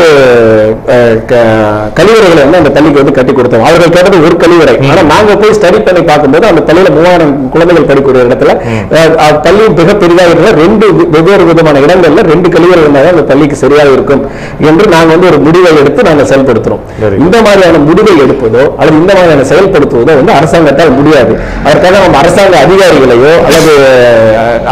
கழிவறைகளை வந்து அந்த பள்ளிக்கு வந்து கட்டி கொடுத்தோம். அவர்கள் கேட்டது ஒரு கழிவறை, ஆனா நாங்க போய் ஸ்டடி பண்ணி பார்க்கும்போது அந்த பள்ளியில 3000 குழந்தைகள் படிக்கூடிய இடத்துல பள்ளி மிக பெரிதாக இருக்கிற 2 வெவ்வேறு விதமான இடங்கள்ல 2 கழிவறை இருந்தால் அந்த பள்ளிக்கு சரியாக இருக்கும் என்று நாங்கள் வந்து ஒரு முடிவை எடுத்து நாங்கள் செயல்படுத்துறோம். இந்த மாதிரியான முடிவை எடுப்பதோ அல்லது இந்த மாதிரியான செயல்படுத்துவதோ வந்து அரசாங்கத்தால் முடியாது. அதற்காக நம்ம அரசாங்க அதிகாரிகளையோ அல்லது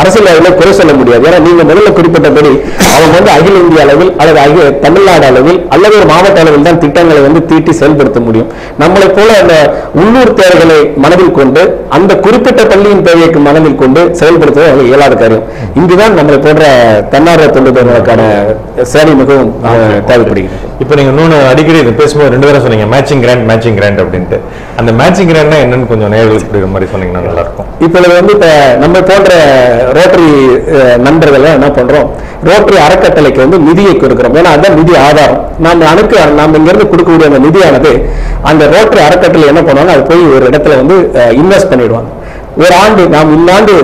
அரசியலையோ குறை சொல்ல முடியாது. ஏன்னா நீங்க முதல்ல குறிப்பிட்டபடி அவங்க வந்து அகில இந்திய அளவில் அல்லது தமிழ்நாடு அளவில் அல்லது ஒரு மாவட்ட அளவில் தான் திட்டங்களை வந்து தீட்டி செயல்படுத்த முடியும். நம்மளை போல அந்த உள்ளூர் தேவைகளை மனதில் கொண்டு அந்த குறிப்பிட்ட பள்ளியின் தேவைக்கு மனதில் கொண்டு செயல்படுத்துவது இயலாத காரியம். இங்குதான் நம்மளை போன்ற தன்னார்வ தொண்டுகளுக்கான சேவை மிகவும் தேவைப்படுகிறது. இப்போ நீங்க இன்னொன்று அடிக்கடி இது பேசும்போது 2 பேரும் சொன்னீங்க மேட்சிங் கிராண்ட் அப்படின்ட்டு. அந்த மேட்சிங் கிராண்ட்னா என்னன்னு கொஞ்சம் நேயர்களுக்கு புரியுற மாதிரி சொன்னீங்கன்னா நல்லா இருக்கும். இப்போ வந்து இப்ப நம்ம போன்ற ரோட்டரி நண்பர்கள் என்ன பண்றோம், ரோட்டரி அறக்கட்டளைக்கு வந்து நிதியை கொடுக்கிறோம். ஏன்னா அதான் நிதி ஆதாரம். நாம இங்க இருந்து கொடுக்கக்கூடிய அந்த நிதியானது அந்த ரோட்டரி அறக்கட்டளை என்ன பண்ணுவாங்க, அது போய் ஒரு இடத்துல வந்து இன்வெஸ்ட் பண்ணிடுவாங்க. ஒரு ஆண்டு நாம் இந்த ஆண்டு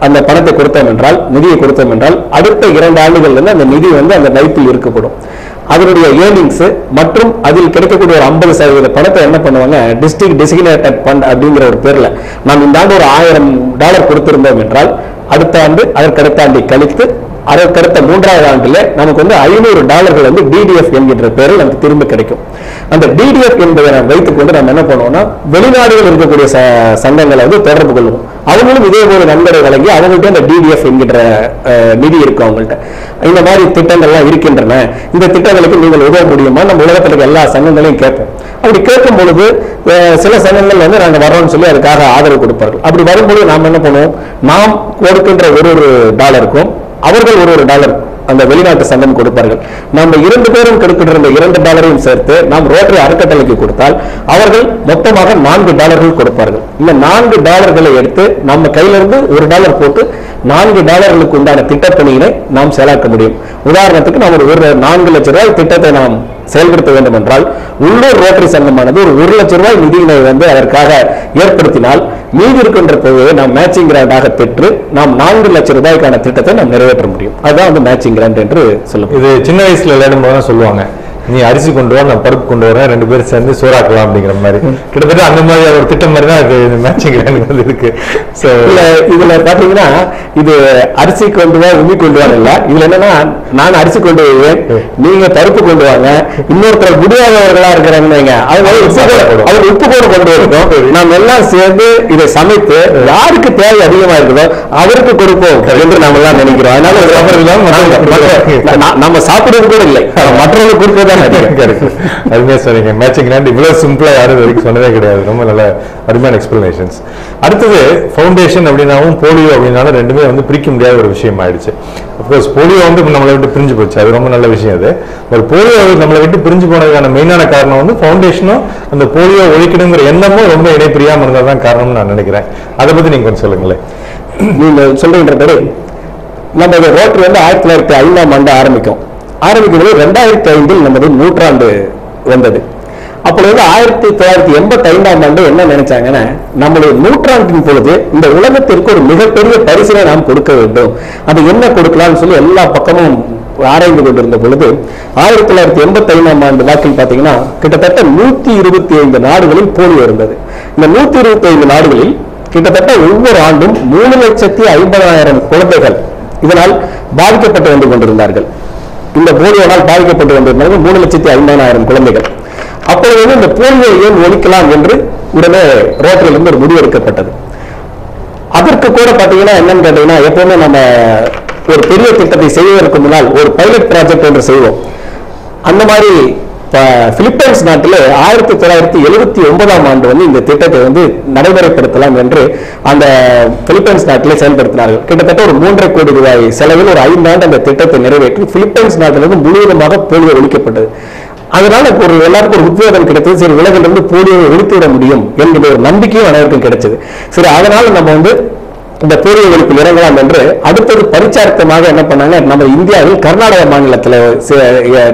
அந்த பணத்தை கொடுத்தோம் என்றால், நிதியை கொடுத்தோம் என்றால் அடுத்த 2 ஆண்டுகள் வந்து அந்த நிதி வந்து அந்த வைப்பில் இருக்கப்படும். அதனுடைய ஏர்னிங்ஸ் மற்றும் அதில் கிடைக்கக்கூடிய ஒரு 50% பணத்தை என்ன பண்ணுவாங்க, டிஸ்ட்ரிக்ட் டெசிக்னேட்டட் ஃபண்ட் அப்படிங்கிற ஒரு பேர்ல நாம் இந்த ஆண்டு ஒரு $1000 கொடுத்திருந்தோம் என்றால் அடுத்த ஆண்டு அதற்கடுத்த ஆண்டை கழித்து அதற்கடுத்த 3வது ஆண்டுல நமக்கு வந்து $500 வந்து டிடிஎஃப் என்கின்ற பேரில் நமக்கு திரும்ப கிடைக்கும். அந்த டிடிஎஃப் என்பதை நாம் வைத்துக்கொண்டு நம்ம என்ன பண்ணுவோம்னா வெளிநாடுகள் இருக்கக்கூடிய சங்கங்களை வந்து தொடர்பு கொள்வோம். அவங்களும் இதே போல நன்கொடை வழங்கி அவங்கள்ட்ட அந்த டிடிஎஃப் என்கின்ற நிதி இருக்கு அவங்கள்ட்ட. இந்த மாதிரி திட்டங்கள்லாம் இருக்கின்றன, இந்த திட்டங்களுக்கு நீங்கள் உதவ முடியுமா நம்ம உலகத்தில் இருக்க எல்லா சங்கங்களையும் கேட்போம். அப்படி கேட்கும் பொழுது சில சங்கங்கள் வந்து நாங்கள் வரோம்னு சொல்லி அதுக்காக ஆதரவு கொடுப்பார்கள். அப்படி வரும்போது நாம் என்ன பண்ணுவோம், நாம் கொடுக்கின்ற ஒரு டாலருக்கும் அவர்கள் ஒரு $1 அந்த வெளிநாட்டு சங்கம் கொடுப்பார்கள். நம்ம 2 பேரும் கொடுக்கின்ற $2 சேர்த்து நாம் ரோட்டரி அறக்கட்டளைக்கு கொடுத்தால் அவர்கள் மொத்தமாக $4 கொடுப்பார்கள். இந்த $4 எடுத்து நம்ம கையிலிருந்து $1 போட்டு $4 உண்டான திட்டப்பணியினை நாம் செயலாக்க முடியும். உதாரணத்துக்கு நாம் ஒரு 4 லட்சம் ரூபாய் திட்டத்தை நாம் செயல்படுத்த வேண்டும் என்றால் உள்ளூர் ரோட்டரி சங்கமானது ஒரு $1 லட்சம் நிதியினை வந்து அதற்காக ஏற்படுத்தினால் மீதி இருக்கின்ற தொகையை நாம் மேட்சிங் கிராண்டாக பெற்று நாம் $4 லட்சம் ரூபாய்க்கான திட்டத்தை நாம் நிறைவேற்ற முடியும். அதுதான் வந்து மேட்சிங் கிராண்ட் என்று சொல்லுவோம். இது சின்ன வயசுல விளையாடும் போது சொல்லுவாங்க, நீ அரிசி கொண்டு வா, நான் பருப்பு கொண்டு வரேன், 2 பேரும் சேர்ந்து சோறாக்கலாம் அப்படிங்கிற மாதிரி. கிட்டத்தட்ட அந்த மாதிரி ஒரு திட்டம் மாதிரி தான் இது மேட்சிங் கிராண்ட் இருக்கு. ஸோ இதுல பாத்தீங்கன்னா இது அரிசி கொண்டு வா உமி கொண்டு வாங்க இல்ல, இதுல என்னன்னா நான் அரிசி கொண்டு வருவேன், நீங்க பருப்பு கொண்டு வாங்க, இன்னொருத்தர் முடியாதவர்களா இருக்கிறாங்க அவங்க உப்பு கூட கொண்டு வருவோம், நாம் எல்லாம் சேர்ந்து இதை சமைத்து யாருக்கு தேவை அதிகமா இருக்குதோ அவருக்கு கொடுப்போம் என்று நாம எல்லாம் நினைக்கிறோம். அதனால நம்ம சாப்பிடுறது கூட இல்லை, மற்றவங்களுக்கு கொடுப்பதான். அருமையா சொன்னீங்க. மேட்சிங் கிராண்ட் இவ்வளவு சிம்பிளா யாரும் வரைக்கும் சொன்னதே கிடையாது. ரொம்ப நல்ல அருமையான எக்ஸ்பிளனேஷன்ஸ். அடுத்தது ஃபவுண்டேஷன் அப்படின்னாவும் போலியோ அப்படின்னாலும் ரெண்டுமே வந்து பிரிக்க முடியாத ஒரு விஷயம் ஆயிடுச்சு. அப்கோர்ஸ் போலியோ வந்து நம்மளை விட்டு பிரிஞ்சு போச்சு, அது ரொம்ப நல்ல விஷயம். அது ஒரு போலியோ நம்மளை விட்டு பிரிஞ்சு போனதுக்கான மெயினான காரணம் வந்து ஃபவுண்டேஷனும் அந்த போலியோ ஒழிக்கணுங்கிற எண்ணமும் ரொம்ப இணைப்பிரியாம இருந்ததான் காரணம்னு நான் நினைக்கிறேன். அதை பத்தி நீங்க கொஞ்சம் சொல்லுங்களேன். நீங்க சொல்றீங்கபடி நம்ம ரோட்டரி வந்து 1905ஆம் ஆண்டு ஆரம்பிக்கும் போது 2005 நமது நூற்றாண்டு வந்தது. அப்பொழுது 1985ஆம் ஆண்டு என்ன நினைச்சாங்கன்னா, நம்மளுடைய நூற்றாண்டின் பொழுது இந்த உலகத்திற்கு ஒரு மிகப்பெரிய பரிசினை நாம் கொடுக்க வேண்டும், அது என்ன கொடுக்கலாம்னு சொல்லி எல்லா பக்கமும் ஆராய்ந்து கொண்டிருந்த பொழுது 1985ஆம் ஆண்டு வாக்கில் பார்த்தீங்கன்னா கிட்டத்தட்ட 125 நாடுகளில் போலியோ இருந்தது. இந்த 125 நாடுகளில் கிட்டத்தட்ட ஒவ்வொரு ஆண்டும் 3,50,000 குழந்தைகள் இதனால் பாதிக்கப்பட்டு வந்து கொண்டிருந்தார்கள். இந்த போலியோனால் பாதிக்கப்பட்டு வந்திருந்தார்கள் 3,50,000 குழந்தைகள். அப்பொழுது இந்த போலியோ ஏன் ஒழிக்கலாம் என்று உடனே ரோட்டரியிலிருந்து ஒரு முடிவு எடுக்கப்பட்டது. அதற்கு கூட பாத்தீங்கன்னா என்னன்னு கேட்டீங்கன்னா, எப்பவுமே நம்ம ஒரு பெரிய திட்டத்தை செய்வதற்கு முன்னால் ஒரு பைலட் ப்ராஜெக்ட் ஒன்று செய்வோம். அந்த மாதிரி பிலிப்பைன்ஸ் நாட்டில் 1979ஆம் ஆண்டு வந்து இந்த திட்டத்தை வந்து நடைமுறைப்படுத்தலாம் என்று அந்த பிலிப்பைன்ஸ் நாட்டிலே செயல்படுத்தினார்கள். கிட்டத்தட்ட ஒரு 3.5 கோடி ரூபாய் செலவில் ஒரு 5 ஆண்டு அந்த திட்டத்தை நிறைவேற்றி பிலிப்பைன்ஸ் நாட்டிலிருந்து முழுவதுமாக போலியோ ஒழிக்கப்பட்டது. அதனால ஒரு எல்லாருக்கும் ஒரு உத்வேகம் கிடைத்தது. சரி, உலகிலிருந்து போலியோவை ஒழித்துவிட முடியும் என்கிற ஒரு நம்பிக்கையும் அனைவருக்கும் கிடைச்சது. சரி, அதனால நம்ம வந்து இந்த போலியோ ஒழிப்பில் இறங்கலாம் என்று அடுத்தது பரிச்சார்த்தமாக என்ன பண்ணாங்க, நம்ம இந்தியாவில் கர்நாடக மாநிலத்தில்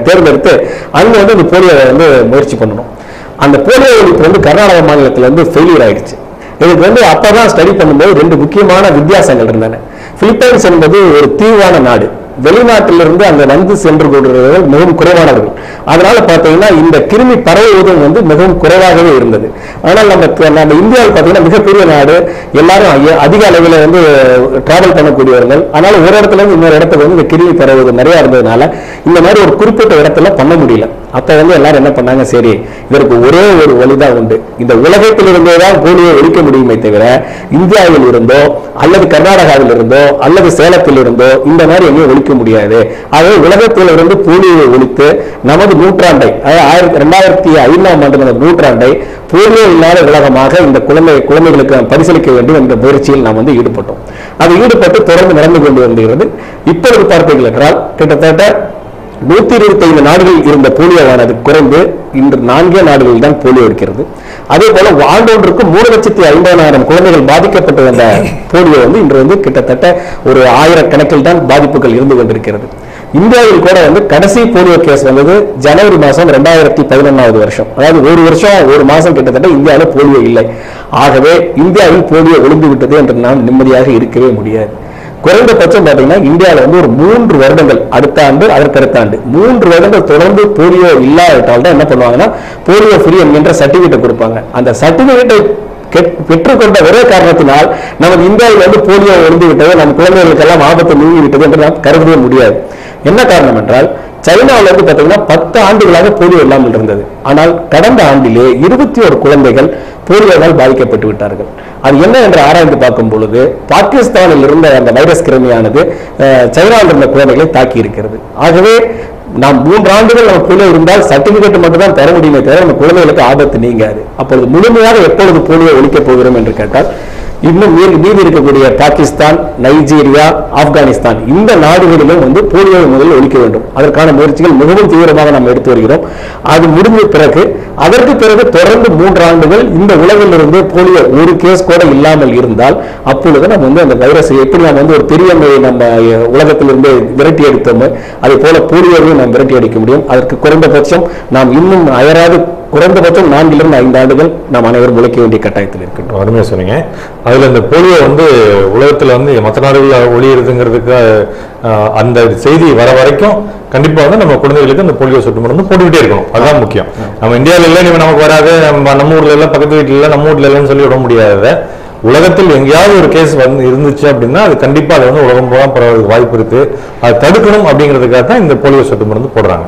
தேர்ந்தெடுத்து அங்க வந்து இந்த போலியோவை வந்து முயற்சி பண்ணணும். அந்த போலியோ ஒழிப்பு வந்து கர்நாடக மாநிலத்தில் வந்து ஃபெயிலியர் ஆயிடுச்சு. இதுக்கு வந்து அப்பதான் ஸ்டடி பண்ணும்போது 2 முக்கியமான வித்தியாசங்கள் இருந்தன. பிலிப்பைன்ஸ் என்பது ஒரு தீவான நாடு, வெளிநாட்டிலிருந்து அங்க வந்து சென்று கொள்றவர்கள் மிகவும் குறைவானவர்கள். அதனால பாத்தீங்கன்னா இந்த கிருமி பரவுவதும் வந்து மிகவும் குறைவாகவே இருந்தது. ஆனால் நம்ம இந்தியாவில் பாத்தீங்கன்னா மிகப்பெரிய நாடு, எல்லாரும் அதிக அளவில் வந்து டிராவல் பண்ணக்கூடியவர்கள். அதனால ஒரு இடத்துல இருந்து இன்னொரு இடத்துல வந்து இந்த கிருமி பரவுவது நிறைய இருந்ததுனால இந்த மாதிரி ஒரு குறிப்பிட்ட இடத்துல பண்ண முடியல. அப்ப வந்து எல்லாரும் என்ன பண்ணாங்க, சரி இதற்கு ஒரே ஒரு வழிதான் உண்டு, இந்த உலகத்தில் இருந்தேதான் போலியோ ஒழிக்க முடியுமே தவிர இந்தியாவில் இருந்தோ அல்லது கர்நாடகாவில் இருந்தோ அல்லது சேலத்தில் இருந்தோ இந்த மாதிரி எங்கேயும் ஒழிக்க முடியாது. ஆகவே உலகத்தில் இருந்து போலியோவை ஒழித்து நமது நூற்றாண்டை, அதாவது 2005ஆம் ஆண்டு நூற்றாண்டை போலியோ இல்லாத உலகமாக இந்த குழந்தைகளுக்கு பரிசீலிக்க வேண்டும் என்ற முயற்சியில் நாம் வந்து ஈடுபட்டோம். அது ஈடுபட்டு தொடர்ந்து நடந்து கொண்டு வருகிறது. இப்பொழுது பார்த்தீர்கள் என்றால் கிட்டத்தட்ட 125 நாடுகளில் இருந்த போலியோவானது குறைந்து இன்று 4 நாடுகளில் தான் போலியோ இருக்கிறது. அதே போல ஆண்டொன்றுக்கு 3,50,000 குழந்தைகள் பாதிக்கப்பட்டு வந்த போலியோ வந்து இன்று வந்து கிட்டத்தட்ட ஒரு 1000 கணக்கில் தான் பாதிப்புகள் இருந்து கொண்டிருக்கிறது. இந்தியாவில் கூட வந்து கடைசி போலியோ கேஸ் வந்தது ஜனவரி மாதம் 2011 வருஷம். அதாவது ஒரு வருஷம் ஒரு மாதம் கிட்டத்தட்ட இந்தியாவில் போலியோ இல்லை. ஆகவே இந்தியாவில் போலியோ ஒழிந்து விட்டது என்று நாம் நிம்மதியாக இருக்கவே முடியாது. குறைந்தபட்சம் பார்த்தீங்கன்னா இந்தியாவில் வந்து ஒரு 3 வருடங்கள், அடுத்த ஆண்டு அதற்கடுத்த ஆண்டு 3 வருடங்கள் தொடர்ந்து போலியோ இல்லாவிட்டால் தான் என்ன பண்ணுவாங்கன்னா போலியோ ஃப்ரீ என்கின்ற சர்டிபிகேட் கொடுப்பாங்க. அந்த சர்டிபிகேட்டை பெற்றுக்கொண்ட ஒரே காரணத்தினால் நமது இந்தியாவில் வந்து போலியோ ஒழிந்து விட்டது, நம்ம குழந்தைகளுக்கெல்லாம் ஆபத்து நீங்கி விட்டது என்று நாம் கருதவே முடியாது. என்ன காரணம் என்றால் சைனாவில் வந்து பார்த்தீங்கன்னா 10 ஆண்டுகளாக போலியோ இல்லாமல் இருந்தது. ஆனால் கடந்த ஆண்டிலே 21 குழந்தைகள் போலியோவால் பாதிக்கப்பட்டு விட்டார்கள். அது என்ன என்று ஆராய்ந்து பார்க்கும் பொழுது பாகிஸ்தானில் இருந்த அந்த வைரஸ் கிருமியானது சைனாவில் இருந்த குழந்தைகளை தாக்கி இருக்கிறது. ஆகவே நாம் 3 ஆண்டுகள் நம்ம போலியோ இருந்தால் சர்டிபிகேட் மட்டும் தான் தர முடியுமே தவிர நம்ம குழந்தைகளுக்கு ஆபத்து நீங்காது. அப்பொழுது முழுமையாக எப்பொழுது போலியோ ஒழிக்கப் போகிறோம் என்று கேட்டால் இன்னும் மீதி இருக்கக்கூடிய பாகிஸ்தான், நைஜீரியா, ஆப்கானிஸ்தான் இந்த நாடுகளிலும் வந்து போலியோவை முதலில் ஒழிக்க வேண்டும். அதற்கான முயற்சிகள் மிகவும் தீவிரமாக நாம் எடுத்து வருகிறோம். அது முடிந்த பிறகு அதற்கு பிறகு தொடர்ந்து 3 ஆண்டுகள் இந்த உலகிலிருந்து போலியோ ஒரு கேஸ் கூட இல்லாமல் இருந்தால் அப்பொழுது நம்ம வந்து அந்த வைரஸை எப்படி நாம் வந்து ஒரு பெரிய நோயை நம்ம உலகத்திலிருந்து விரட்டி அடித்தோமோ அதே போல போலியோவையும் நாம் விரட்டி அடிக்க முடியும். அதற்கு குறைந்தபட்சம் நாம் இன்னும் அயராது குறைந்தபட்சம் 4 to 5 ஆண்டுகள் நாம் அனைவரும் உழைக்க வேண்டிய கட்டாயத்தில் இருக்கின்றோம். அருமையாக சொன்னீங்க. அதில் இந்த போலியோ வந்து உலகத்தில் வந்து மற்ற நாடுகளில் ஒளியிருதுங்கிறதுக்கு அந்த செய்தி வர வரைக்கும் கண்டிப்பாக வந்து நம்ம குழந்தைகளுக்கு அந்த போலியோ சொட்டு மருந்து போட்டுக்கிட்டே இருக்கணும். அதுதான் முக்கியம். நம்ம இந்தியாவில் இல்லை, நமக்கு வராது, நம்ம ஊர்ல இல்லை, பக்கத்து வீட்டில் இல்லை, நம்ம வீட்டில் இல்லைன்னு சொல்லி விட முடியாத உலகத்தில் எங்கேயாவது ஒரு கேஸ் வந்து இருந்துச்சு அப்படின்னா அது கண்டிப்பாக அது வந்து உலகம் பூரா பரவதுக்கு வாய்ப்பு இருக்கு. அதை தடுக்கணும் அப்படிங்கிறதுக்காக தான் இந்த போலியோ சொட்டு மருந்து போடுறாங்க.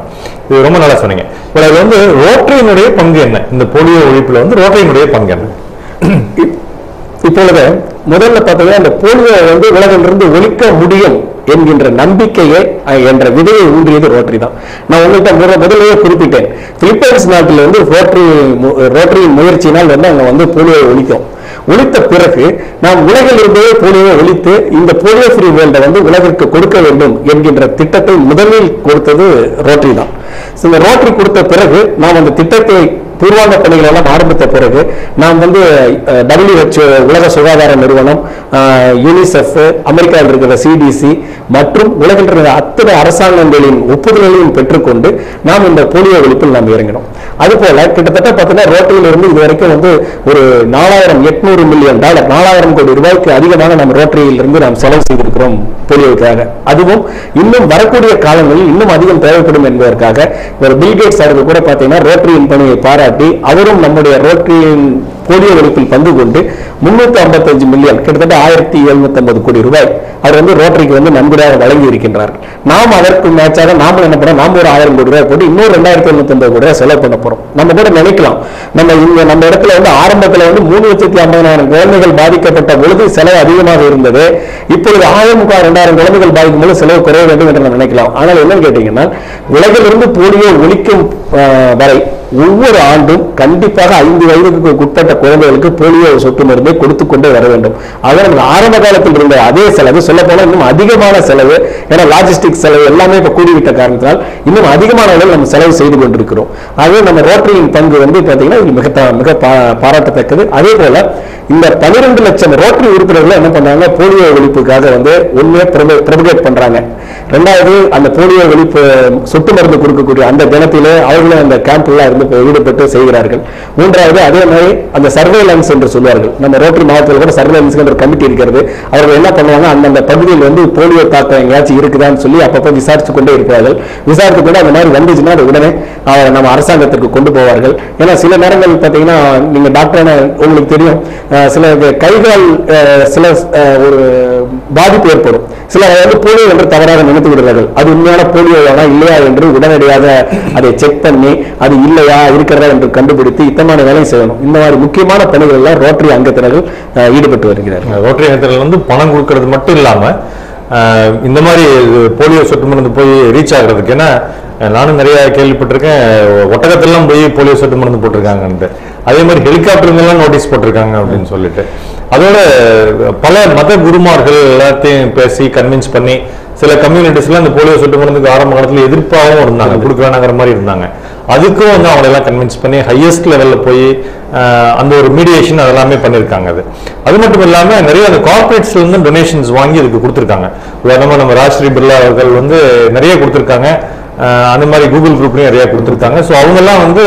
இது ரொம்ப நல்லா சொன்னீங்க. இப்போ அது வந்து ரோட்டரியினுடைய பங்கு என்ன? இந்த போலியோ ஒழிப்புல வந்து ரோட்டரியினுடைய பங்கு என்ன? இப்பொழுது முதல்ல பார்த்தீங்கன்னா இந்த போலியோ வந்து உலகிலிருந்து ஒழிக்க முடியும் என்கின்ற நம்பிக்கையை என்ற விதையை ஊன்றியது ரோட்டரி தான். நான் உங்கள்கிட்ட முதலே குறிப்பிட்டேன், பிலிப்பைன்ஸ் நாட்டில் வந்து ரோட்டரியின் முயற்சியினால் வந்து அங்கே வந்து போலியோ ஒழித்த பிறகு நாம் உலகில் இருந்தே போலியோ ஒழித்து இந்த போலியோ ஃப்ரீ வேர்ல்டை வந்து உலகிற்கு கொடுக்க வேண்டும் என்கின்ற திட்டத்தை முதலில் கொடுத்தது ரோட்டரி தான். இந்த ரோட்டரி கொடுத்த பிறகு நாம் அந்த திட்டத்தை பூர்வாங்க பணிகள் எல்லாம் ஆரம்பித்த பிறகு நாம் வந்து WHO உலக சுகாதார நிறுவனம், யூனிசெஃப், அமெரிக்காவில் இருக்கிற CDC மற்றும் உலகில் இருக்கிற அத்தனை அரசாங்கங்களின் ஒப்புதல்களையும் பெற்றுக்கொண்டு நாம் இந்த போலியோ ஒழிப்பில் நாம் இறங்கினோம். அதுபோல கிட்டத்தட்ட பார்த்தீங்கன்னா ரோட்டரியில் இருந்து இதுவரைக்கும் வந்து ஒரு $4,800 மில்லியன் $4,000 கோடி ரூபாய்க்கு அதிகமாக நம்ம ரோட்டரியில் இருந்து நாம் செலவு செய்திருக்கிறோம் போலியோவுக்காக. அதுவும் இன்னும் வரக்கூடிய காலங்களில் இன்னும் அதிகம் தேவைப்படும் என்பதற்காக ஒரு பில் கேட்ஸ் அவர்கள் கூட பார்த்தீங்கன்னா ரோட்டரியின் பணியை பாராட்டி அவரும் நம்முடைய ரோட்டரியின் போலியோ ஒழிப்பில் பங்கு கொண்டு 355 மில்லியன் கிட்டத்தட்ட 1,750 கோடி ரூபாய் அவர் வந்து ரோட்டரிக்கு வந்து நன்கொடையாக வழங்கி இருக்கின்றார். நாம் அதற்கு மேட்சாக நாம என்ன பண்ணோம், நாம ஒரு 1000 கோடி ரூபாய் போட்டு இன்னொரு 2,750 கோடி ரூபாய் செலவு பண்ண போறோம். நம்ம கூட நினைக்கலாம் நம்ம இடத்துல வந்து ஆரம்பத்தில் வந்து 3,50,000 குழந்தைகள் பாதிக்கப்பட்ட பொழுது செலவு அதிகமாக இருந்தது. இப்பொழுது 1,000-2,000 குழந்தைகள் பாதிக்கும் போது செலவு குறைய வேண்டும் என்று நம்ம நினைக்கலாம். ஆனால் என்னன்னு கேட்டீங்கன்னா உலகிலிருந்து போலியோ ஒழிக்கும் வரை ஒவ்வொரு ஆண்டும் கண்டிப்பாக 5 வயதுக்கு உட்பட்ட குழந்தைகளுக்கு போலியோ சொட்டு மருந்தை கொடுத்து கொண்டே வர வேண்டும். அதனால் ஆரம்ப காலத்தில் இருந்த அதே செலவு சொல்ல போனால் இன்னும் அதிகமான செலவு, ஏன்னா லாஜிஸ்டிக் செலவு எல்லாமே இப்ப கூடிவிட்ட காரணத்தினால் இன்னும் அதிகமான அளவில் நம்ம செலவு செய்து கொண்டிருக்கிறோம். ஆகவே நம்ம ரோட்டரியின் பங்கு வந்து பாத்தீங்கன்னா மிக பாராட்டத்தக்கது. அதே போல இந்த 12 லட்சம் ரோட்டரி உறுப்பினர்கள் என்ன பண்றாங்க, போலியோ ஒழிப்புக்காக வந்து ஒண்ணே ப்ரொபகேட் பண்றாங்க. 2வது அந்த போலியோ ஒழிப்பு சொட்டு மருந்து கொடுக்கக்கூடிய அந்த தினத்திலே அவர்களும் அந்த கேம்ப்ல இருந்து ஈடுபட்டு செய்கிறார்கள். 3வது அதே மாதிரி அந்த சர்வேலன்ஸ் என்று சொல்வார்கள். நம்ம ரோட்டரி மாவட்டத்தில் கூட சர்வேலன்ஸ் என்ற கமிட்டி இருக்கிறது. அவர்கள் என்ன பண்ணுவாங்க, அந்தந்த பகுதியில் வந்து போலியோ தாக்கம் எங்கேயாச்சும் இருக்குதான்னு சொல்லி அப்பப்போ விசாரிச்சு கொண்டே இருக்கிறார்கள். விசாரித்து கொண்டு அந்த மாதிரி வந்துச்சுன்னா அது உடனே நம்ம அரசாங்கத்திற்கு கொண்டு போவார்கள். ஏன்னா சில நேரங்கள் பார்த்தீங்கன்னா நீங்க டாக்டர் உங்களுக்கு தெரியும், சில கைகால் சில ஒரு பாதிப்பு ஏற்படும். சில வந்து போலியோ என்று தவறாக நினைத்து விடுகிறார்கள். அது உண்மையான போலியோவானா இல்லையா என்று உடனடியாக அதை செக் பண்ணி அது இல்லையா இருக்கிறதா என்று கண்டுபிடித்து இத்தமான வேலை செய்யணும். இந்த மாதிரி முக்கியமான பணிகள் எல்லாம் ரோட்டரி அங்கத்தினர்கள் ஈடுபட்டு வருகிறார்கள். ரோட்டரி அங்கத்தினர்கள் வந்து பணம் கொடுக்கறது மட்டும் இல்லாம இந்த மாதிரி போலியோ சொட்டு மருந்து போய் ரீச் ஆகுறதுக்கு, ஏன்னா நானும் நிறைய கேள்விப்பட்டிருக்கேன், ஒட்டகத்திலாம் போய் போலியோ சொட்டு மருந்து போட்டிருக்காங்கன்ட்டு. அதே மாதிரி ஹெலிகாப்டருங்கெல்லாம் நோட்டீஸ் போட்டிருக்காங்க அப்படின்னு சொல்லிட்டு அதோட பல மத குருமார்கள் எல்லாத்தையும் பேசி கன்வின்ஸ் பண்ணி சில கம்யூனிட்டிஸ்ல அந்த போலியோ சொட்டு மருந்துக்கு ஆரம்ப காலத்துல எதிர்ப்பாகவும் இருந்தாங்க, கொடுக்க வேணாங்கிற மாதிரி இருந்தாங்க. அதுக்கும் வந்து அவங்களெல்லாம் கன்வின்ஸ் பண்ணி ஹையஸ்ட் லெவல்ல போய் அந்த ஒரு மீடியேஷன் அதெல்லாமே பண்ணியிருக்காங்க. அது மட்டும் இல்லாம நிறைய அந்த கார்பரேட்ஸ்ல இருந்து டொனேஷன்ஸ் வாங்கி இதுக்கு கொடுத்துருக்காங்க. உதாரணமா நம்ம ராஜ்ஸ்ரீ பிர்லா அவர்கள் வந்து நிறைய கொடுத்துருக்காங்க. அந்த மாதிரி கூகுள் குரூப்லயும் நிறைய கொடுத்துருக்காங்க. ஸோ அவங்கெல்லாம் வந்து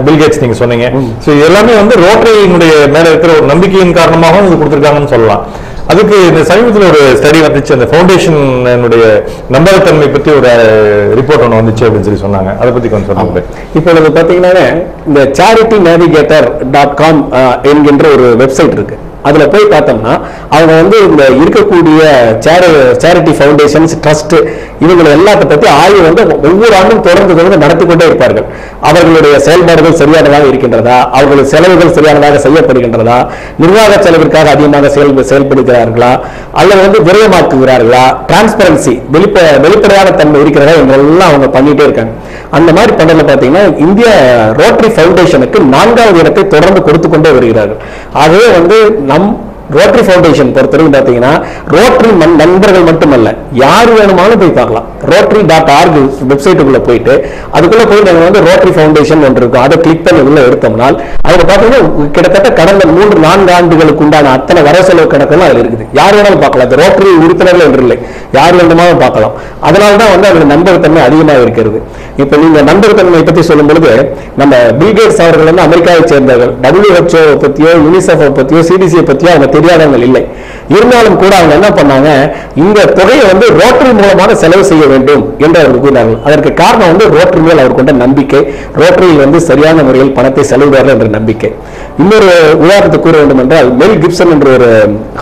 பில்கேட்ஸ் நீங்க சொன்னீங்க. ஸோ இது எல்லாமே வந்து ரோட்டரியினுடைய மேல இருக்கிற ஒரு நம்பிக்கையின் காரணமாகவும் இது கொடுத்துருக்காங்கன்னு சொல்லலாம். அதுக்கு இந்த சமீபத்தில் ஒரு ஸ்டடி வந்துச்சு, அந்த ஃபவுண்டேஷனுடைய நம்பகத்தன்மை பற்றி ஒரு ரிப்போர்ட் ஒன்று வந்துச்சு அப்படின்னு சொல்லி சொன்னாங்க. அதை பத்தி கொஞ்சம் சொல்லுங்க. இப்போ நம்ம பார்த்தீங்கன்னா இந்த charitynavigator.com என்கின்ற ஒரு வெப்சைட் இருக்கு. அதுல போய் பார்த்தோம்னா அவங்க வந்து இந்த இருக்கக்கூடிய சேரிட்டி ஃபவுண்டேஷன்ஸ், ட்ரஸ்ட், இவங்களை எல்லாத்த பத்தி ஆய்வு வந்து ஒவ்வொரு ஆண்டும் தொடர்ந்து நடத்தி கொண்டே இருப்பார்கள். அவர்களுடைய செயல்பாடுகள் சரியானதாக இருக்கின்றதா, அவர்களுடைய செலவுகள் சரியானதாக செய்யப்படுகின்றதா, நிர்வாக செலவிற்காக அதிகமாக செயல்படுகிறார்களா, அல்லது வந்து விரயமாக்குகிறார்களா, டிரான்ஸ்பரன்சி வெளிப்படையான தன்மை இருக்கிறதா என்றெல்லாம் அவங்க பண்ணிட்டே இருக்காங்க. அந்த மாதிரி பண்ணல பார்த்தீங்கன்னா இந்திய ரோட்டரி ஃபவுண்டேஷனுக்கு 4வது இடத்தை தொடர்ந்து கொடுத்து கொண்டே வருகிறார்கள். ஆகவே வந்து நம் ரோட்டரி ஃபவுண்டேஷன் பொறுத்தவரைக்கும் பார்த்தீங்கன்னா ரோட்டரி நண்பர்கள் மட்டுமல்ல, யார் வேணுமாலும் போய் பார்க்கலாம். rotary.org வெப்சைட்டுக்குள்ள போயிட்டு அதுக்குள்ள போய் நாங்கள் வந்து ரோட்டரி ஃபவுண்டேஷன் ஒன்று இருக்கும், அதை கிளிக் பண்ணி உள்ள எடுத்தோம்னால் அதில் பார்த்தீங்கன்னா கிட்டத்தட்ட கடந்த 3-4 ஆண்டுகளுக்கு உண்டான அத்தனை வர செலவு கணக்கெல்லாம் அதில் இருக்குது. யார் வேணாலும் பார்க்கலாம். அது ரோட்டரி உறுப்பினர்கள் என்று இல்லை, யார் வேண்டுமாலும் பார்க்கலாம். அதனால தான் வந்து அதில் நம்பகத்தன்மை அதிகமாக இருக்கிறது. இப்போ நீங்க நம்பகத்தன்மை பற்றி சொல்லும் பொழுது நம்ம பில்கேட்ஸ் அவர்கள் வந்து அமெரிக்காவை சேர்ந்தவர்கள். WHO பற்றியோ யூனிசெஃப் பற்றியோ சிடிசியை பற்றியோ அவங்க தெரியாதவங்க இல்லை. இருந்தாலும் கூட அவங்க என்ன பண்ணாங்க, இந்த தொகையை வந்து ரோட்டரி மூலமாக செலவு செய்ய வேண்டும் என்று அவர்கள் கூறினார்கள். அதற்கு காரணம் வந்து ரோட்டரி மேல் அவர் கொண்ட நம்பிக்கை, ரோட்டரியில் வந்து சரியான முறையில் பணத்தை செலவிடுவார்கள் என்ற நம்பிக்கை. இன்னொரு உதாரணத்தை கூற வேண்டும் என்றால், மெல் கிப்சன் என்ற ஒரு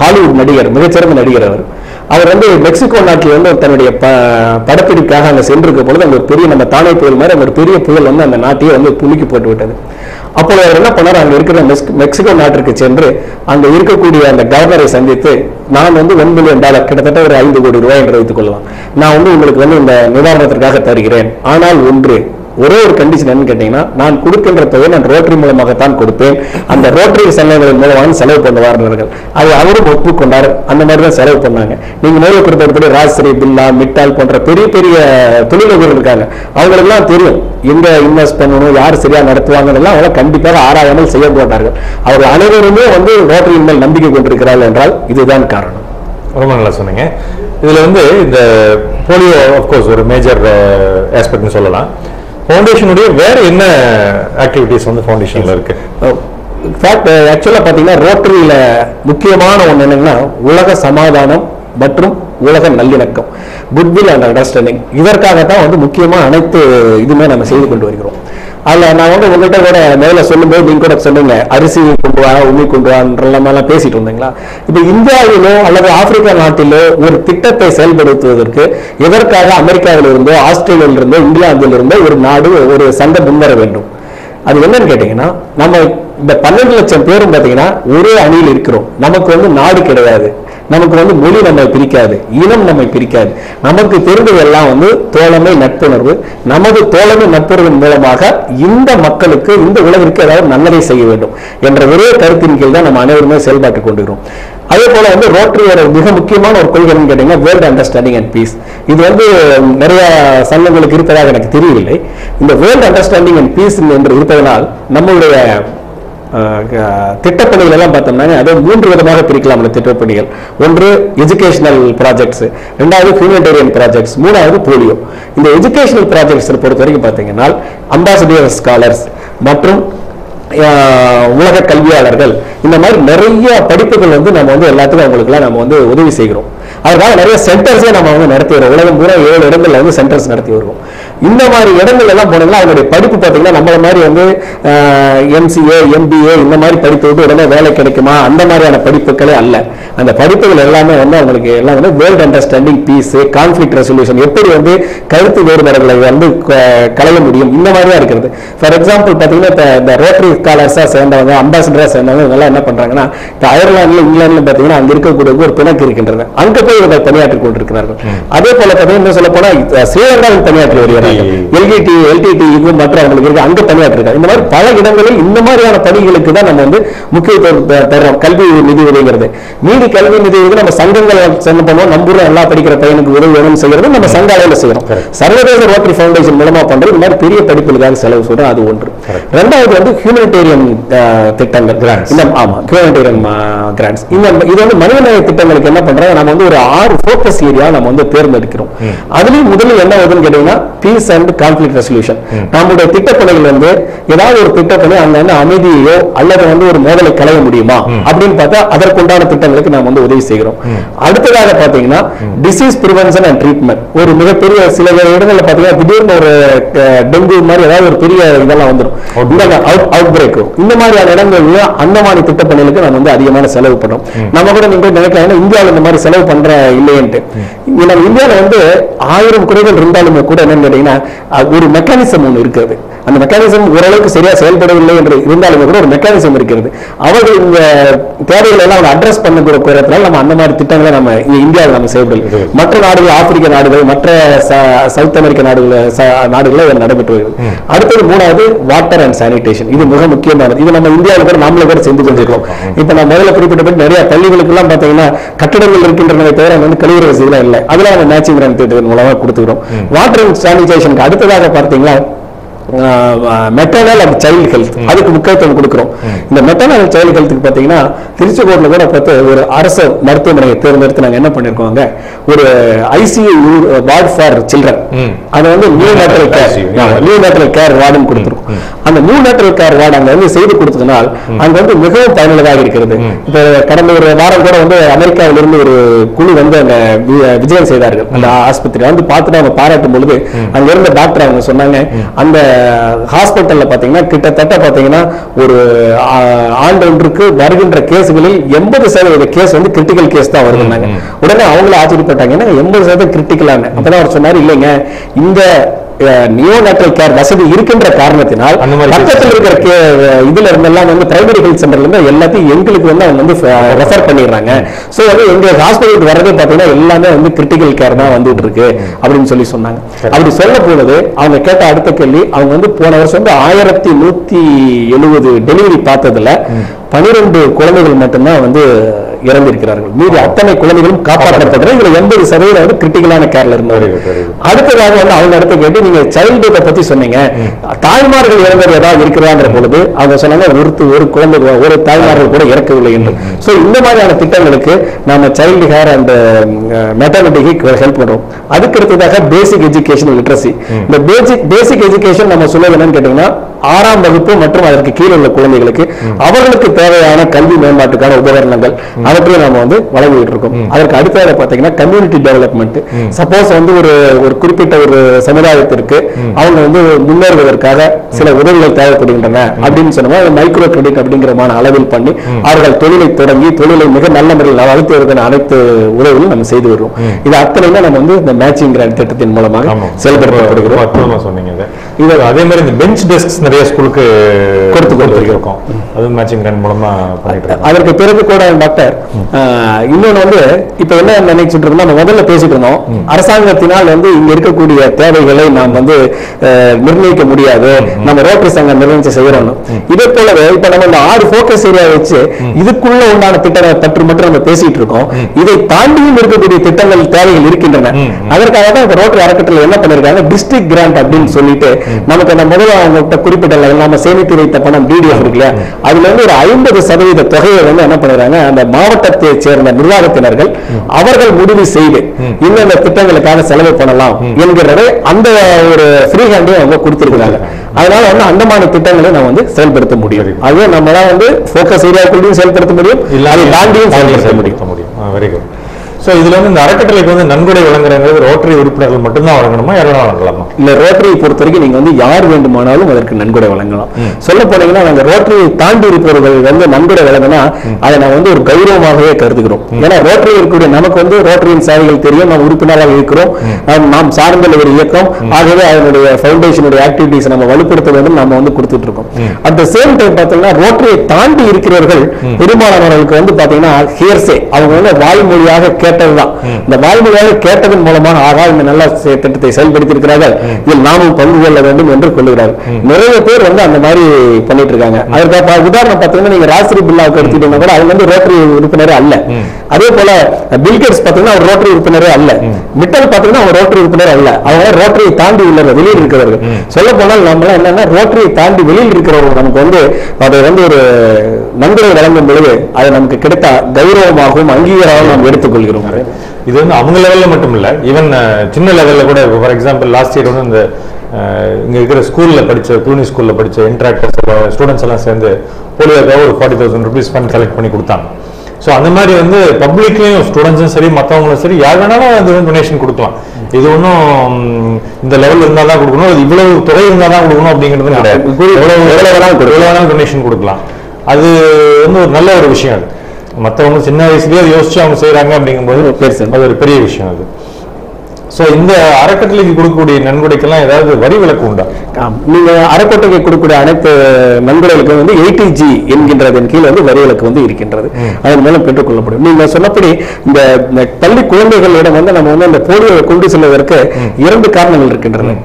ஹாலிவுட் நடிகர், மிகச்சிறந்த நடிகர். அவர் வந்து மெக்சிகோ நாட்டில் வந்து தன்னுடைய படப்பிடிப்புக்காக அங்கே சென்றிருக்க பொழுது அங்கே ஒரு பெரிய நம்ம தானே புயல் மாதிரி ஒரு பெரிய புயல் வந்து அந்த நாட்டையே வந்து புலுக்கி போட்டு விட்டது. அப்போ அவர் என்ன பண்ணார், அங்கே இருக்கிற மெக்சிகோ நாட்டிற்கு சென்று அங்கே இருக்கக்கூடிய அந்த கவர்னரை சந்தித்து, நான் வந்து $1 மில்லியன், கிட்டத்தட்ட ஒரு 5 கோடி ரூபாய் என்று வைத்துக் கொள்ளலாம், நான் வந்து உங்களுக்கு வந்து இந்த நிவாரணத்திற்காக தருகிறேன். ஆனால் ஒரே ஒரு கண்டிஷன் என்னன்னு கேட்டீங்கன்னா, நான் கொடுக்கின்ற தொகை நான் ரோட்டரி மூலமாகத்தான் கொடுப்பேன், அந்த ரோட்டரி சங்கங்களின் மூலமாக செலவு பண்ணுவார்கள். அது அவரும் ஒப்புக்கொண்டார். அந்த மாதிரி தான் செலவு பண்ணாங்க. நீங்க மேலே குறிப்பிட்டபடி ராஜ்ஸ்ரீ பிர்லா, மிட்டால் போன்ற பெரிய பெரிய தொழிலதிபர்கள் இருக்காங்க. அவங்களுக்குலாம் தெரியும் எங்க இன்வெஸ்ட் பண்ணணும், யார் சரியா நடத்துவாங்க, அவங்க கண்டிப்பாக ஆராயாமல் செய்ய மாட்டார்கள். அவர்கள் அனைவருமே வந்து ரோட்டரியின் மேல் நம்பிக்கை கொண்டிருக்கிறார்கள் என்றால் இதுதான் காரணம். ரொம்ப நல்லா சொன்னீங்க. இதுல வந்து இந்த போலியோ ஆஃப்கோர்ஸ் ஒரு மேஜர் ஆஸ்பெக்ட்னு சொல்லலாம். ஃபவுண்டேஷனுடைய வேற என்ன ஆக்டிவிட்டிஸ் வந்து ஃபவுண்டேஷன்ல இருக்கு? ஆக்சுவலா பாத்தீங்கன்னா ரோட்டரியில முக்கியமான ஒண்ணு என்னன்னா உலக சமாதானம் மற்றும் உலக நல்லிணக்கம், குட்வில் அண்ட் அண்டர்ஸ்டாண்டிங். இதற்காகத்தான் வந்து முக்கியமா அனைத்து இதுமே நம்ம செய்து கொண்டு வருகிறோம். அதுல நான் வந்து உங்கள்கிட்ட கூட மேல சொல்லும்போது நீங்க கூட சொன்னீங்க, அரிசி கொண்டு வா, உண்மை கொண்டு வான்றலாம் பேசிட்டு இருந்தீங்களா. இப்ப இந்தியாவிலோ அல்லது ஆப்பிரிக்கா நாட்டிலோ ஒரு திட்டத்தை செயல்படுத்துவதற்கு எதற்காக அமெரிக்காவில் இருந்தோ, ஆஸ்திரேலியாவில் இருந்தோ, இங்கிலாந்தில் இருந்தோ ஒரு நாடு ஒரு சண்டை முன்வர வேண்டும்? அது என்னன்னு கேட்டீங்கன்னா, நம்ம இந்த 12 லட்சம் பேரும் பாத்தீங்கன்னா ஒரே அணியில் இருக்கிறோம். நமக்கு வந்து நாடு கிடையாது, நமக்கு வந்து மொழி நம்மை பிரிக்காது, இனம் நம்மை பிரிக்காது. நமக்கு தெரிந்ததெல்லாம் வந்து தோழமை, நட்புணர்வு. நமது தோழமை நட்புணர்வின் மூலமாக இந்த மக்களுக்கு, இந்த உலகிற்கு ஏதாவது நல்லதை செய்ய வேண்டும் என்ற ஒரே கருத்தின் கீழ் தான் நம்ம அனைவருமே செயல்பாட்டு கொண்டிருக்கிறோம். அதே போல வந்து ரோட்டரியோட மிக முக்கியமான ஒரு கொள்கை என்னன்னு கேட்டீங்கன்னா, வேர்ல்டு அண்டர்ஸ்டாண்டிங் அண்ட் பீஸ். இது வந்து நிறைய சங்கங்களுக்கு இருப்பதாக எனக்கு தெரியவில்லை. இந்த வேர்ல்டு அண்டர்ஸ்டாண்டிங் அண்ட் பீஸ் என்று இருப்பதனால் நம்மளுடைய திட்டப்பணிகள் எல்லாம் பார்த்தோம்னா அதை 3 விதமாக பிரிக்கலாம். அந்த திட்டப்பணிகள், ஒன்று எஜுகேஷனல் ப்ராஜெக்ட்ஸ், 2வது ஹியூமனிடேரியன் ப்ராஜெக்ட்ஸ், 3வது போலியோ. இந்த எஜுகேஷனல் ப்ராஜெக்ட்ஸ் பொறுத்த வரைக்கும் பார்த்தீங்கன்னா அம்பாசிடர் ஸ்காலர்ஸ் மற்றும் உலக கல்வியாளர்கள், இந்த மாதிரி நிறைய படிப்புகள் வந்து நம்ம வந்து எல்லாத்துக்கும் அவங்களுக்குலாம் நம்ம வந்து உதவி செய்கிறோம். அதனால நிறைய சென்டர்ஸே நம்ம வந்து நடத்தி வருவோம். உலகம் பூரா 7 இடங்கள்ல வந்து சென்டர்ஸ் நடத்தி வருவோம். இந்த மாதிரி இடங்கள் எல்லாம் போனீங்கன்னா அவங்களுடைய படிப்பு பார்த்தீங்கன்னா நம்மள மாதிரி வந்து MCA, MBA இந்த மாதிரி படித்து விட்டு உடனே வேலை கிடைக்குமா, அந்த மாதிரியான படிப்புகளே அல்ல. அந்த படிப்புகள் எல்லாமே வந்து அவங்களுக்கு எல்லாம் வந்து world understanding, peace, conflict resolution, எப்படி வந்து கருத்து வேறுபாடுகளை வந்து களைய முடியும், இந்த மாதிரி தான் இருக்கிறது. ஃபார் எக்ஸாம்பிள் பார்த்தீங்கன்னா இந்த ரோட்டரி ஸ்காலர்ஸாக சேர்ந்தவங்க, அம்பாசிடராக சேர்ந்தவங்க இவங்கெல்லாம் என்ன பண்றாங்கன்னா, இப்போ அயர்லாந்துல, இங்கிலாந்துல பார்த்தீங்கன்னா அங்க இருக்கக்கூடிய ஒரு பிணக்கு இருக்கின்றது, அங்க போய் இவர்கள் பணியாற்றி கொண்டிருக்கிறார்கள். அதே போல பார்த்தீங்கன்னா சொல்ல போனா ஸ்ரீலங்காவில் பணியாற்றி வருகிறார்கள். LTT இது மற்ற அவங்களுக்கு இருக்கு, அங்க பணியாற்றிருக்காங்க. இந்த மாதிரி பல இடங்களில் இந்த மாதிரியான பணிகளுக்கு தான் நம்ம வந்து முக்கியத்துவம் தர்றோம். கல்வி நிதி உதவிங்கிறது, மீதி கல்வி நிதி உதவி நம்ம சங்கங்கள் சென்ன பண்ணுவோம். நம்ம நல்லா படிக்கிற பையனுக்கு உதவி வேணும்னு செய்யறது நம்ம சங்க அளவில் செய்யறோம். சர்வதேச ரோட்டரி ஃபவுண்டேஷன் மூலமா பண்றது இந்த மாதிரி பெரிய படிப்புகளுக்காக செலவு சொல்றோம். அது ஒன்று. 2வது வந்து ஹியூமனிடேரியன் திட்டங்கள். ஆமா, ஹியூமனிடேரியன் கிராண்ட்ஸ். இது வந்து மனிதநேய திட்டங்களுக்கு என்ன பண்றாங்க, நம்ம வந்து ஒரு 6 ஃபோக்கஸ் ஏரியா நம்ம வந்து தேர்ந்தெடுக்கிறோம். அதுலயும் முதல்ல என்ன வருதுன்னு கேட்டீங்கன்னா பீஸ் அண்ட் கான்ஃபிளிக்ட் ரெசல்யூஷன். நம்முடைய திட்டப்பணிகள் வந்து ஏதாவது ஒரு திட்டப்பணி அங்க வந்து அமைதியோ அல்லது வந்து ஒரு மோதலை களைய முடியுமா அப்படின்னு பார்த்தா அதற்குண்டான திட்டங்களுக்கு நாம் வந்து உதவி செய்கிறோம். அடுத்ததாக பாத்தீங்கன்னா டிசீஸ் பிரிவென்ஷன் அண்ட் ட்ரீட்மெண்ட். ஒரு மிகப்பெரிய சில இடங்கள்ல பாத்தீங்கன்னா திடீர்னு ஒரு டெங்கு மாதிரி ஏதாவது ஒரு பெரிய இதெல்லாம் வந்துடும், அவுட் பிரேக். இந்த மாதிரியான இடங்கள்ல அந்த மாதிரி திட்டப்பணிகளுக்கு நம்ம வந்து அதிகமான செலவு பண்றோம். நம்ம கூட நீங்க நினைக்கலாம் இந்தியாவில் இந்த மாதிரி செலவு பண்ற இல்லையன்ட்டு. நம்ம இந்தியாவில் வந்து 1000 குறைகள் இருந்தாலுமே கூட என்னன்னு கேட்டீங்கன்னா ஒரு மெக்கானிசம் ஒன்று இருக்கிறது. அந்த மெக்கானிசம் ஓரளவுக்கு சரியா செயல்படவில்லை என்று இருந்தாலுமே கூட ஒரு மெக்கானிசம் இருக்கிறது. அவர்கள் இந்த தேவைகளை எல்லாம் அட்ரஸ் பண்ணுறதுனால நம்ம அந்த மாதிரி திட்டங்களை நம்ம இந்தியாவில் நம்ம செய்யப்படல. மற்ற நாடுகள், ஆப்பிரிக்க நாடுகள், மற்ற சவுத் அமெரிக்க நாடுகளில் நடைபெற்று வருகிறது. அடுத்தது 3வது வாட்டர் அண்ட் சானிடேஷன். இது மிக முக்கியமானது. இது நம்ம இந்தியாவில் கூட நம்மள கூட செஞ்சு கொண்டிருக்கோம். இப்ப நான் முதல்ல குறிப்பிட்ட நிறைய பள்ளிகளுக்கு எல்லாம் பாத்தீங்கன்னா கட்டடங்கள் இருக்கின்றன தவிர வந்து கழிவுற வசதிலாம் இல்லை. அதுல அந்த மேட்சிங் கிராண்ட் திட்டத்தின் மூலமா கொடுத்துக்கிறோம். வாட்டர் அண்ட் சானிடேஷனுக்கு அடுத்ததாக பார்த்தீங்கன்னா மெட்டர்னல் அண்ட் சைல்டு ஹெல்த், அதுக்கு முக்கியத்துவம் கொடுக்கிறோம். இந்த மெட்டர்னல் அண்ட் சைல்டு ஹெல்த்துக்கு பாத்தீங்கன்னா திருச்செங்கோட்டில் கூட பார்த்து ஒரு அரசு மருத்துவமனையை தேர்ந்தெடுத்து நாங்க என்ன பண்ணிருக்கோம், ஒரு ஐசியூ வார்டு ஃபார் சில்ட்ரன், அதை வந்து நியூ நேட்டரல் கேர் வார்டுன்னு கொடுத்துருக்கோம். அந்த நியூ நேட்டரல் கேர் வார்டு அங்க வந்து செய்து கொடுத்ததுனால் அங்க வந்து மிகவும் பயனுள்ளதாக இருக்கிறது. இப்ப கடந்த ஒரு வாரம் கூட வந்து அமெரிக்காவிலிருந்து ஒரு குழு வந்து அங்க விஜயம் செய்தார்கள். அந்த ஆஸ்பத்திரி வந்து பார்த்துட்டு அவங்க பாராட்டும் பொழுது அங்க இருந்த டாக்டர் அவங்க சொன்னாங்க, அந்த ஹாஸ்பிட்டல்ல பாத்தீங்கன்னா கிட்டத்தட்ட பாத்தீங்கன்னா ஒரு ஆண்டு ஒன்றுக்கு வருகின்ற கேஸ்களில் 80% கேஸ் வந்து கிரிட்டிக்கல் கேஸ் தான் வருதுன்னாங்க. உடனே அவங்களும் ஆச்சரியப்பட்டாங்க, 80% கிரிட்டிக்கலான. அப்பதான் அவர் சொன்னாரு, இல்லைங்க இந்த நியோநாட்டல் கேர் வசதி இருக்கின்ற காரணத்தினால் பக்கத்தில் இருக்கிற இதுல இருந்தெல்லாம் வந்து பிரைமரி ஹெல்த் சென்டர்ல இருந்து எல்லாத்தையும் எங்களுக்கு வந்து அவங்க வந்து ரெஃபர் பண்ணிடுறாங்க. சோ வந்து எங்க ஹாஸ்பிட்டலுக்கு வரதே பாத்தீங்கன்னா எல்லாமே வந்து கிரிட்டிக்கல் கேர் தான் வந்துட்டு இருக்கு அப்படின்னு சொல்லி சொன்னாங்க. அப்படி சொல்ல போனது அவங்க கேட்ட அடுத்த கேள்வி, அவங்க வந்து போன வருஷம் வந்து 1170 டெலிவரி பார்த்ததுல 12 குழந்தைகள் மட்டும்தான் வந்து இறந்திருக்கிறார்கள். மீதி அத்தனை குழந்தைகளும் காப்பாற்றப்படுறது. இதுல 80% வந்து கிரிட்டிக்கலான கேர்ல இருந்தாரு. அடுத்ததாக வந்து அவங்க அடுத்து கேட்டு நீங்க சைல்டுஹுட்டை பத்தி சொன்னீங்க, தாய்மார்கள் இறந்தது ஏதாவது இருக்கிறாங்கிற பொழுது அவங்க சொன்னாங்க ஒரு குழந்தை ஒரு தாய்மார்கள் கூட இறக்கவில்லை என்று. சோ இந்த மாதிரியான திட்டங்களுக்கு நாம சைல்டு கேர் அண்ட் மெட்டர்னிட்டிக்கு ஹெல்ப் பண்றோம். அதுக்கு அடுத்ததாக பேசிக் எஜுகேஷன் லிட்ரஸி. இந்த பேசிக் எஜுகேஷன் நம்ம சொல்ல என்னன்னு கேட்டீங்கன்னா 6ஆம் வகுப்பு மற்றும் அதற்கு கீழே உள்ள குழந்தைகளுக்கு அவர்களுக்கு தேவையான கல்வி மேம்பாட்டுக்கான உபகரணங்கள் அவற்றையும் நாம வந்து வழங்கிட்டு இருக்கோம். அதற்கு அடுத்ததாக பாத்தீங்கன்னா கம்யூனிட்டி டெவலப்மெண்ட். சப்போஸ் வந்து ஒரு குறிப்பிட்ட ஒரு சமுதாயத்திற்கு அவங்க வந்து முன்னேறுவதற்காக சில உதவிகள் தேவைப்படுகின்றன அப்படின்னு சொன்னா மைக்ரோ கிரெடிட் அப்படிங்கிற அளவில் பண்ணி அவர்கள் தொழிலை தொடங்கி தொழிலை மிக நல்ல முறையில் வளர்த்துவதற்கான அனைத்து உதவிகளும் நம்ம செய்து வருவோம். இது அத்தனையுமே நம்ம வந்து இந்த மேட்சிங் கிராண்ட் திட்டத்தின் மூலமாக செயல்படுத்தப்படுகிறோம். சொன்னீங்க இது அதே மாதிரி இந்த பெஞ்ச் டெஸ்க் நிறைய ஸ்கூலுக்கு கொடுத்துருக்கோம். அது மேட்சிங் கிராண்ட் மூலமா பண்ணிட்டு இருக்கோம். அதற்கு பிறகு கூட டாக்டர் இன்னொன்னு வந்து இப்ப என்ன நினைச்சிட்டு இருக்கோம், நம்ம முதல்ல பேசிட்டு இருந்தோம் அரசாங்கத்தினால் வந்து இங்க இருக்கக்கூடிய தேவைகளை நாம் வந்து நிர்ணயிக்க முடியாது, நம்ம ரோட்டரி சங்கம் நிர்ணயிச்சு செய்யறோம். இதே போலவே இப்ப நம்ம இந்த 6 போக்கஸ் ஏரியா வச்சு இதுக்குள்ள உண்டான திட்டங்களை பற்றி மட்டும் நம்ம பேசிட்டு இருக்கோம். இதை தாண்டியும் இருக்கக்கூடிய திட்டங்கள் தேவைகள் இருக்கின்றன. அதற்காக தான் இப்ப ரோட்டரி அறக்கட்டளை என்ன பண்ணிருக்காங்க, டிஸ்ட்ரிக்ட் கிராண்ட் அப்படின்னு சொல்லிட்டு நமக்கு அந்த முதல்ல அவங்க குறிப்பிட்ட நம்ம சேமித்து வைத்த பணம் டிடிஎஃப் இருக்கு இல்லையா, அதுல இருந்து ஒரு 50% தொகையை வந்து என்ன பண்றாங்க, அந்த மாவட்டத்தை சேர்ந்த நிர்வாகத்தினர்கள் அவர்கள் முடிவு செய்து இந்த திட்டங்களுக்காக செலவு பண்ணலாம் என்கிறதை அந்த ஒரு ஃப்ரீ ஹேண்டையும் அவங்க கொடுத்திருக்கிறாங்க. அதனால வந்து அந்த மாதிரி திட்டங்களை நம்ம வந்து செயல்படுத்த முடியும். அதுவே நம்மளால வந்து போக்கஸ் ஏரியாக்குள்ளேயும் செயல்படுத்த முடியும், அதை தாண்டியும் செயல்படுத்த முடியும். Very good. ஸோ இதுல வந்து இந்த அறக்கட்டளைக்கு வந்து நன்கொடை வழங்குறது ரோட்டரி உறுப்பினர்கள் மட்டும்தான் வழங்கணுமா, யாரும் வழங்கலாமா? இல்ல, ரோட்டரியை பொறுத்த வரைக்கும் நீங்க வந்து யார் வேண்டுமானாலும் அதற்கு நன்கொடை வழங்கலாம். சொல்ல போனீங்கன்னா நாங்க ரோட்டரியை தாண்டி இருப்பவர்கள் வந்து நன்கொடை வழங்கினா அதை நான் வந்து ஒரு கௌரவமாகவே கருதுகிறோம். ஏன்னா ரோட்டரி இருக்கக்கூடிய நமக்கு வந்து ரோட்டரியின் சேவைகள் தெரியும், நாம் உறுப்பினராக இருக்கிறோம், நாம் சார்ந்த ஒரு இயக்கம். ஆகவே அதனுடைய ஃபவுண்டேஷனுடைய ஆக்டிவிட்டிஸ் நம்ம வலுப்படுத்த வேண்டும், நம்ம வந்து கொடுத்துட்டு இருக்கோம். அட் த சேம் டைம் பார்த்தீங்கன்னா ரோட்டரியை தாண்டி இருக்கிறவர்கள் பெரும்பாலானவர்களுக்கு வந்து பாத்தீங்கன்னா ஹியர்சே, அவங்க வந்து வாய்மொழியாக கேட்டதுதான். இந்த வாய்மொழியாக கேட்டதன் மூலமாக ஆகா இந்த நல்ல திட்டத்தை செயல்படுத்தி இருக்கிறார்கள், இதில் நாமும் பங்கு கொள்ள வேண்டும் என்று கொள்ளுகிறார்கள். நிறைய பேர் வந்து அந்த மாதிரி பண்ணிட்டு இருக்காங்க. அதற்கு உதாரணம் பார்த்தீங்கன்னா நீங்க ராஸ்திரி பில்லாவுக்கு எடுத்துட்டீங்கன்னா கூட அவங்க வந்து ரோட்டரி உறுப்பினரே அல்ல. அதே போல பில்கேட்ஸ் பார்த்தீங்கன்னா அவர் ரோட்டரி உறுப்பினரே அல்ல. மிட்டல் பார்த்தீங்கன்னா அவர் ரோட்டரி உறுப்பினர் அல்ல. அவங்க ரோட்டரியை தாண்டி உள்ள வெளியில் இருக்கிறவர்கள். சொல்ல போனால் நம்மளாம் என்னன்னா ரோட்டரியை தாண்டி வெளியில் இருக்கிறவர்கள் நமக்கு வந்து அதை வந்து ஒரு நன்கொடை வழங்கும் பொழுது அது நமக்கு கிடைத்த கௌரவமாகவும் அங்கீகாரமாகவும் நாம் எடுத்துக்கொள்கிறோம். இது வந்து அவங்க லெவல்ல மட்டும் இல்ல, ஈவன் சின்ன லெவல்ல கூட. ஃபார் எக்ஸாம்பிள் லாஸ்ட் இயர் வந்து இந்த இங்க இருக்கிற ஸ்கூல்ல படிச்ச க்ளூனி ஸ்கூல்ல படிச்ச இன்ட்ராக்டர்ஸ் ஸ்டூடெண்ட்ஸ் எல்லாம் சேர்ந்து போலியோக்காக ஒரு 40,000 rupees ஃபண்ட் கலெக்ட் பண்ணி கொடுத்தாங்க. ஸோ அந்த மாதிரி வந்து பப்ளிக்லையும் ஸ்டூடெண்ட்ஸும் சரி மற்றவங்களும் சரி யார் வேணாலும் அது டொனேஷன் கொடுக்கலாம். இது ஒன்றும் இந்த லெவலில் இருந்தால் தான் கொடுக்கணும், அது இவ்வளவு தொகை இருந்தால் தான் கொடுக்கணும் அப்படிங்கிறது கிடையாது. எவ்வளவு வேணாலும் டொனேஷன் கொடுக்கலாம். அது வந்து ஒரு நல்ல ஒரு விஷயம். அது மற்றவங்க சின்ன வயசுலேயே அதை யோசிச்சு அவங்க செய்கிறாங்க அப்படிங்கும்போது அது ஒரு பெரிய விஷயம். அது ஸோ இந்த அறக்கட்டளைக்கு கொடுக்கக்கூடிய நன்கொடைக்கெல்லாம் ஏதாவது வரி விலக்கு உண்டா? நீங்க அறக்கட்டளைக்கு கொடுக்கக்கூடிய அனைத்து நன்கொடைகளுக்கு வந்து 80G என்கின்றதன் கீழ் வந்து வரி விலக்கு வந்து இருக்கின்றது. அதன் மூலம் பெற்றுக்கொள்ளப்படும். நீங்க சொன்னபடி இந்த பள்ளி குழந்தைகளிடம் வந்து நம்ம வந்து இந்த போலியோவை கொண்டு செல்வதற்கு 2 காரணங்கள் இருக்கின்றன.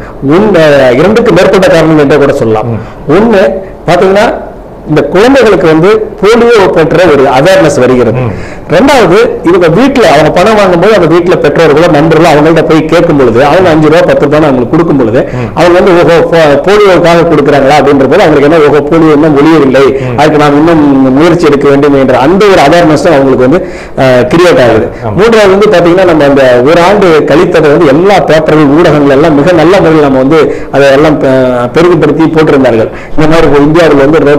இரண்டுக்கு மேற்பட்ட காரணங்கள் என்றே கூட சொல்லலாம். ஒண்ணு பாத்தீங்கன்னா இந்த குழந்தைகளுக்கு வந்து போலியோ பற்ற ஒரு அவேர்னஸ் வருகிறது. ரெண்டாவது இவங்க வீட்டுல அவங்க பணம் வாங்கும்போது அந்த வீட்டுல பெற்றோர்களோ நண்பர்களோ அவங்கள்ட்ட போய் கேட்கும் பொழுது அவங்க 5 ரூபா 10 ரூபாய் அவங்களுக்கு கொடுக்கும் பொழுது அவங்க வந்து ஓஹோ போலியோவுக்காக கொடுக்குறாங்களா அப்படின்ற போது அவங்களுக்கு என்ன ஓஹோ போலியோ இன்னும் ஒளியவில்லை, அதுக்கு நாம் இன்னும் முயற்சி எடுக்க வேண்டும் என்ற அந்த ஒரு அவேர்னஸ் அவங்களுக்கு வந்து கிரியேட் ஆகுது. மூன்றாவது வந்து பாத்தீங்கன்னா நம்ம அந்த ஒரு ஆண்டு கழித்ததை வந்து எல்லா பேப்பர்கள் ஊடகங்கள் எல்லாம் மிக நல்ல முறையில் நம்ம வந்து அதை எல்லாம் பெருகுபடுத்தி போட்டிருந்தார்கள். இந்த மாதிரி இந்தியாவில் வந்து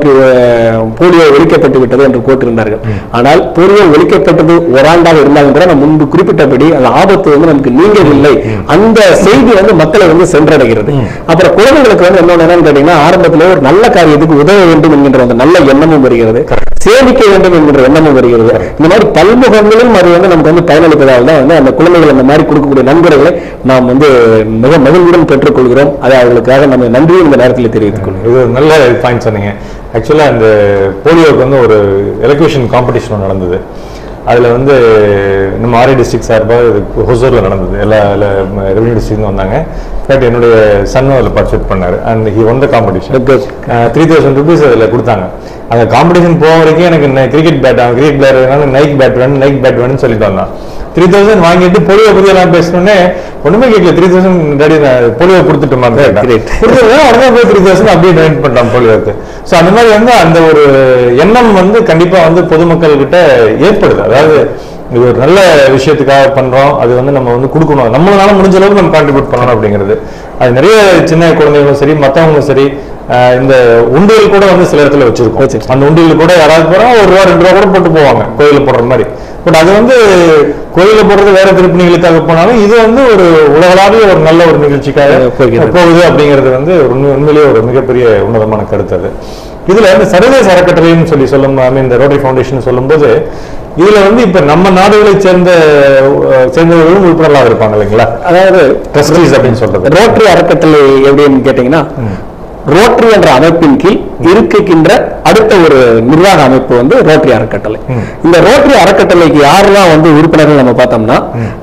போலியோ ஒழிக்கப்பட்டு விட்டது என்று போட்டிருந்தார்கள். ஆனால் போலியோ ஒழிக்கப்பட்டது ஒரு ஆண்டாக இருந்தாலும் கூட நம்ம முன்பு குறிப்பிட்டபடி அந்த ஆபத்து வந்து நமக்கு நீங்கவில்லை. அந்த செய்தி வந்து மக்களை வந்து சென்றடைகிறது. அப்புறம் குழந்தைகளுக்கு வந்து என்னன்னு கேட்டீங்கன்னா ஆரம்பத்திலே ஒரு நல்ல காரியத்துக்கு உதவ வேண்டும் என்கின்ற அந்த நல்ல எண்ணமும் வருகிறது, சேமிக்க வேண்டும் என்கின்ற எண்ணமும் வருகிறது. இந்த மாதிரி பல்முகங்களிலும் அது வந்து நமக்கு வந்து பயனளிப்பதால் தான் வந்து அந்த குழந்தைகள் அந்த மாதிரி கொடுக்கக்கூடிய நன்கொடைகளை நாம் வந்து மிக மகிழ்வுடன் பெற்றுக்கொள்கிறோம். அதை அவர்களுக்காக நம்ம நன்றியும் இந்த நேரத்தில் தெரிவித்துக் கொள்கிறோம். இது ஒரு நல்ல பாயிண்ட் சொன்னீங்க. ஆக்சுவலாக இந்த போலியோவுக்கு வந்து ஒரு எலக்யூஷன் காம்படிஷன் நடந்தது. அதில் வந்து நம்ம ஆர்ஐ டிஸ்ட்ரிக்ட் சார்பாக ஹொசூரில் நடந்தது. எல்லா ரெவன்யூ டிஸ்ட்ரிக்ட்டும் வந்தாங்க. பட் என்னுடைய சன்னும் அதில் பார்ட்டிசிபேட் பண்ணார். And he won the competition. 3,000 rupees அதில் கொடுத்தாங்க. அந்த காம்படிஷன் போக வரைக்கும் எனக்கு cricket bat cricket player Nike bat வேணும்னு சொல்லிட்டு வந்தான். 3,000 வாங்கிட்டு போலியோ பற்றி எல்லாம் பேசணுன்னே ஒன்றுமே கேட்கல. 3,000 டாடி போலியோ கொடுத்துட்டோமா உடனே போய் 3,000 அப்படியே டொனேட் பண்ணிட்டான் போலியோக்கு. ஸோ அந்த மாதிரி வந்து அந்த ஒரு எண்ணம் வந்து கண்டிப்பாக வந்து பொதுமக்கள் கிட்ட ஏற்படுது. அதாவது இது ஒரு நல்ல விஷயத்துக்காக பண்றோம், அது வந்து நம்ம வந்து கொடுக்கணும், நம்மளால முடிஞ்ச அளவுக்கு நம்ம கான்ட்ரிபியூட் பண்ணணும் அப்படிங்கிறது. அது நிறைய சின்ன குழந்தைகளும் சரி மற்றவங்களும் சரி இந்த உண்டியல் கூட வந்து சில இடத்துல வச்சிருக்கோம். அந்த உண்டியல் கூட யாராவது போறா 1 ரூபா 2 ரூபா கூட போட்டு போவாங்க கோயில போடுற மாதிரி. பட் அது வந்து கோயில போடுறது வேற திருப்பணிகளுக்காக போனாலும் இது வந்து ஒரு உலகளாவிய ஒரு நல்ல ஒரு நிகழ்ச்சிக்காக போகுது அப்படிங்கிறது வந்து உண்மையிலேயே ஒரு மிகப்பெரிய உன்னதமான கருத்து. அது இதுல இந்த சர்வதேச அறக்கட்டளைன்னு சொல்லும் இந்த ரோட்டரி ஃபவுண்டேஷன் சொல்லும்போது இதுல வந்து இப்ப நம்ம நாடுகளை சேர்ந்தவர்களும் உறுப்பினர்களாக இருப்பாங்க இல்லைங்களா? அதாவது ட்ரஸ்டீஸ் அப்படின்னு சொல்றது. ரோட்டரி அறக்கட்டளை எப்படின்னு கேட்டீங்கன்னா ரோட்டரி என்ற அமைப்பின் கீழ் இருக்கின்ற அடுத்த ஒரு நிர்வாக அமைப்பு வந்து ரோட்டரி அறக்கட்டளை. இந்த ரோட்டரி அறக்கட்டளைக்கு யாரெல்லாம் வந்து உறுப்பினர்கள் நம்ம பார்த்தோம்னா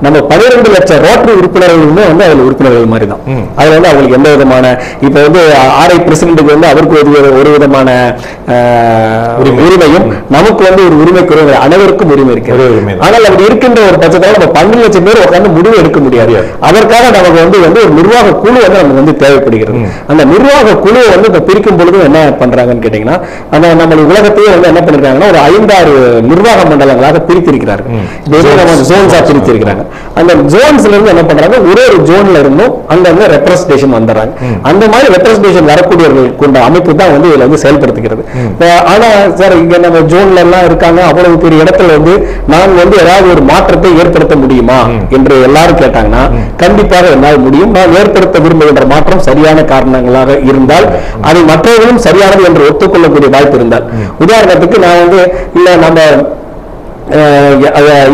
நம்ம 12 லட்சம் ரோட்டரி உறுப்பினர்களுமே வந்து அதுல உறுப்பினர்கள் மாதிரி தான். அதுல வந்து அவங்களுக்கு எந்த விதமான இப்ப வந்து ஆர்ஐ பிரசிடென்ட்டுக்கு வந்து அவருக்கு ஒரு விதமான உரிமையும் நமக்கு வந்து ஒரு உரிமை குறைவு அனைவருக்கும் உரிமை இருக்கு. ஆனால் அப்படி இருக்கின்ற ஒரு பட்சத்தில் நம்ம 12 லட்சம் பேர் உட்கார்ந்து முடிவு எடுக்க முடியாது. அதற்காக நமக்கு வந்து ஒரு நிர்வாக குழு வந்து நமக்கு வந்து தேவைப்படுகிறது. அந்த நிர்வாக குழுவை வந்து இப்ப பிரிக்கும் பொழுது என்ன பண்றாங்கன்னு கேட்டீங்கன்னா அந்த நம்ம உலகத்தையே வந்து என்ன பண்ணிருக்காங்கன்னா ஒரு 5-6 நிர்வாக மண்டலங்களாக பிரித்திருக்கிறார்கள். ஜோன்ஸா பிரித்திருக்கிறாங்க. அந்த ஜோன்ஸ்ல இருந்து என்ன பண்றாங்க ஒரு ஜோன்ல இருந்தும் அங்க ரெப்ரசன்டேஷன் வந்துடுறாங்க. அந்த மாதிரி ரெப்ரசன்டேஷன் வரக்கூடியவர்கள் கொண்ட அமைப்பு தான் வந்து இதுல வந்து செயல்படுத்துகிறது. ஆனா சார் இங்க நம்ம ஜோன்ல எல்லாம் இருக்காங்க அவ்வளவு பெரிய இடத்துல வந்து நாங்க வந்து ஏதாவது ஒரு மாற்றத்தை ஏற்படுத்த முடியுமா என்று எல்லாரும் கேட்டாங்கன்னா கண்டிப்பாக என்னால் முடியும். நான் ஏற்படுத்த விரும்புகின்ற மாற்றம் சரியான காரணங்களாக இருந்தால் அதை மற்றவர்களும் சரியானது என்று ஒத்துக்கொள்ளக்கூடிய வாய்ப்பு இருந்தால், உதாரணத்துக்கு நான் வந்து இல்ல நம்ம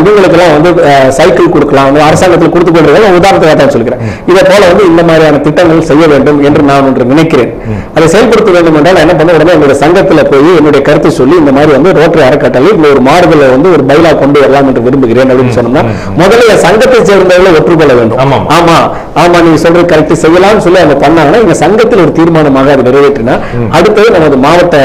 இவங்களுக்கெல்லாம் வந்து சைக்கிள் கொடுக்கலாம் அரசாங்கத்தில் கொடுத்துக் கொள்றதை உதாரணத்துக்காக சொல்கிறேன். இதை போல வந்து இந்த மாதிரியான திட்டங்கள் செய்ய வேண்டும் என்று நான் ஒன்று நினைக்கிறேன். அதை செயல்படுத்த வேண்டும் என்றால் என்ன பண்ண உடனே என்னுடைய சங்கத்தில் போய் என்னுடைய கருத்தை சொல்லி இந்த மாதிரி வந்து ரோட்டரி அறக்கட்டளை இந்த ஒரு மாறுதலை வந்து ஒரு பைலா கொண்டு வரலாம் என்று விரும்புகிறேன் அப்படின்னு சொன்னோம்னா முதல்ல சங்கத்தை சேர்ந்தவர்களை ஒற்றுக்கொள்ள வேண்டும். ஆமா ஆமா நீங்க சொல்றது கரெக்ட் செய்யலாம்னு சொல்லி அவங்க பண்ணாங்கன்னா எங்க சங்கத்தில் ஒரு தீர்மானமாக அதை நிறைவேற்றினா அடுத்தது நமது மாவட்ட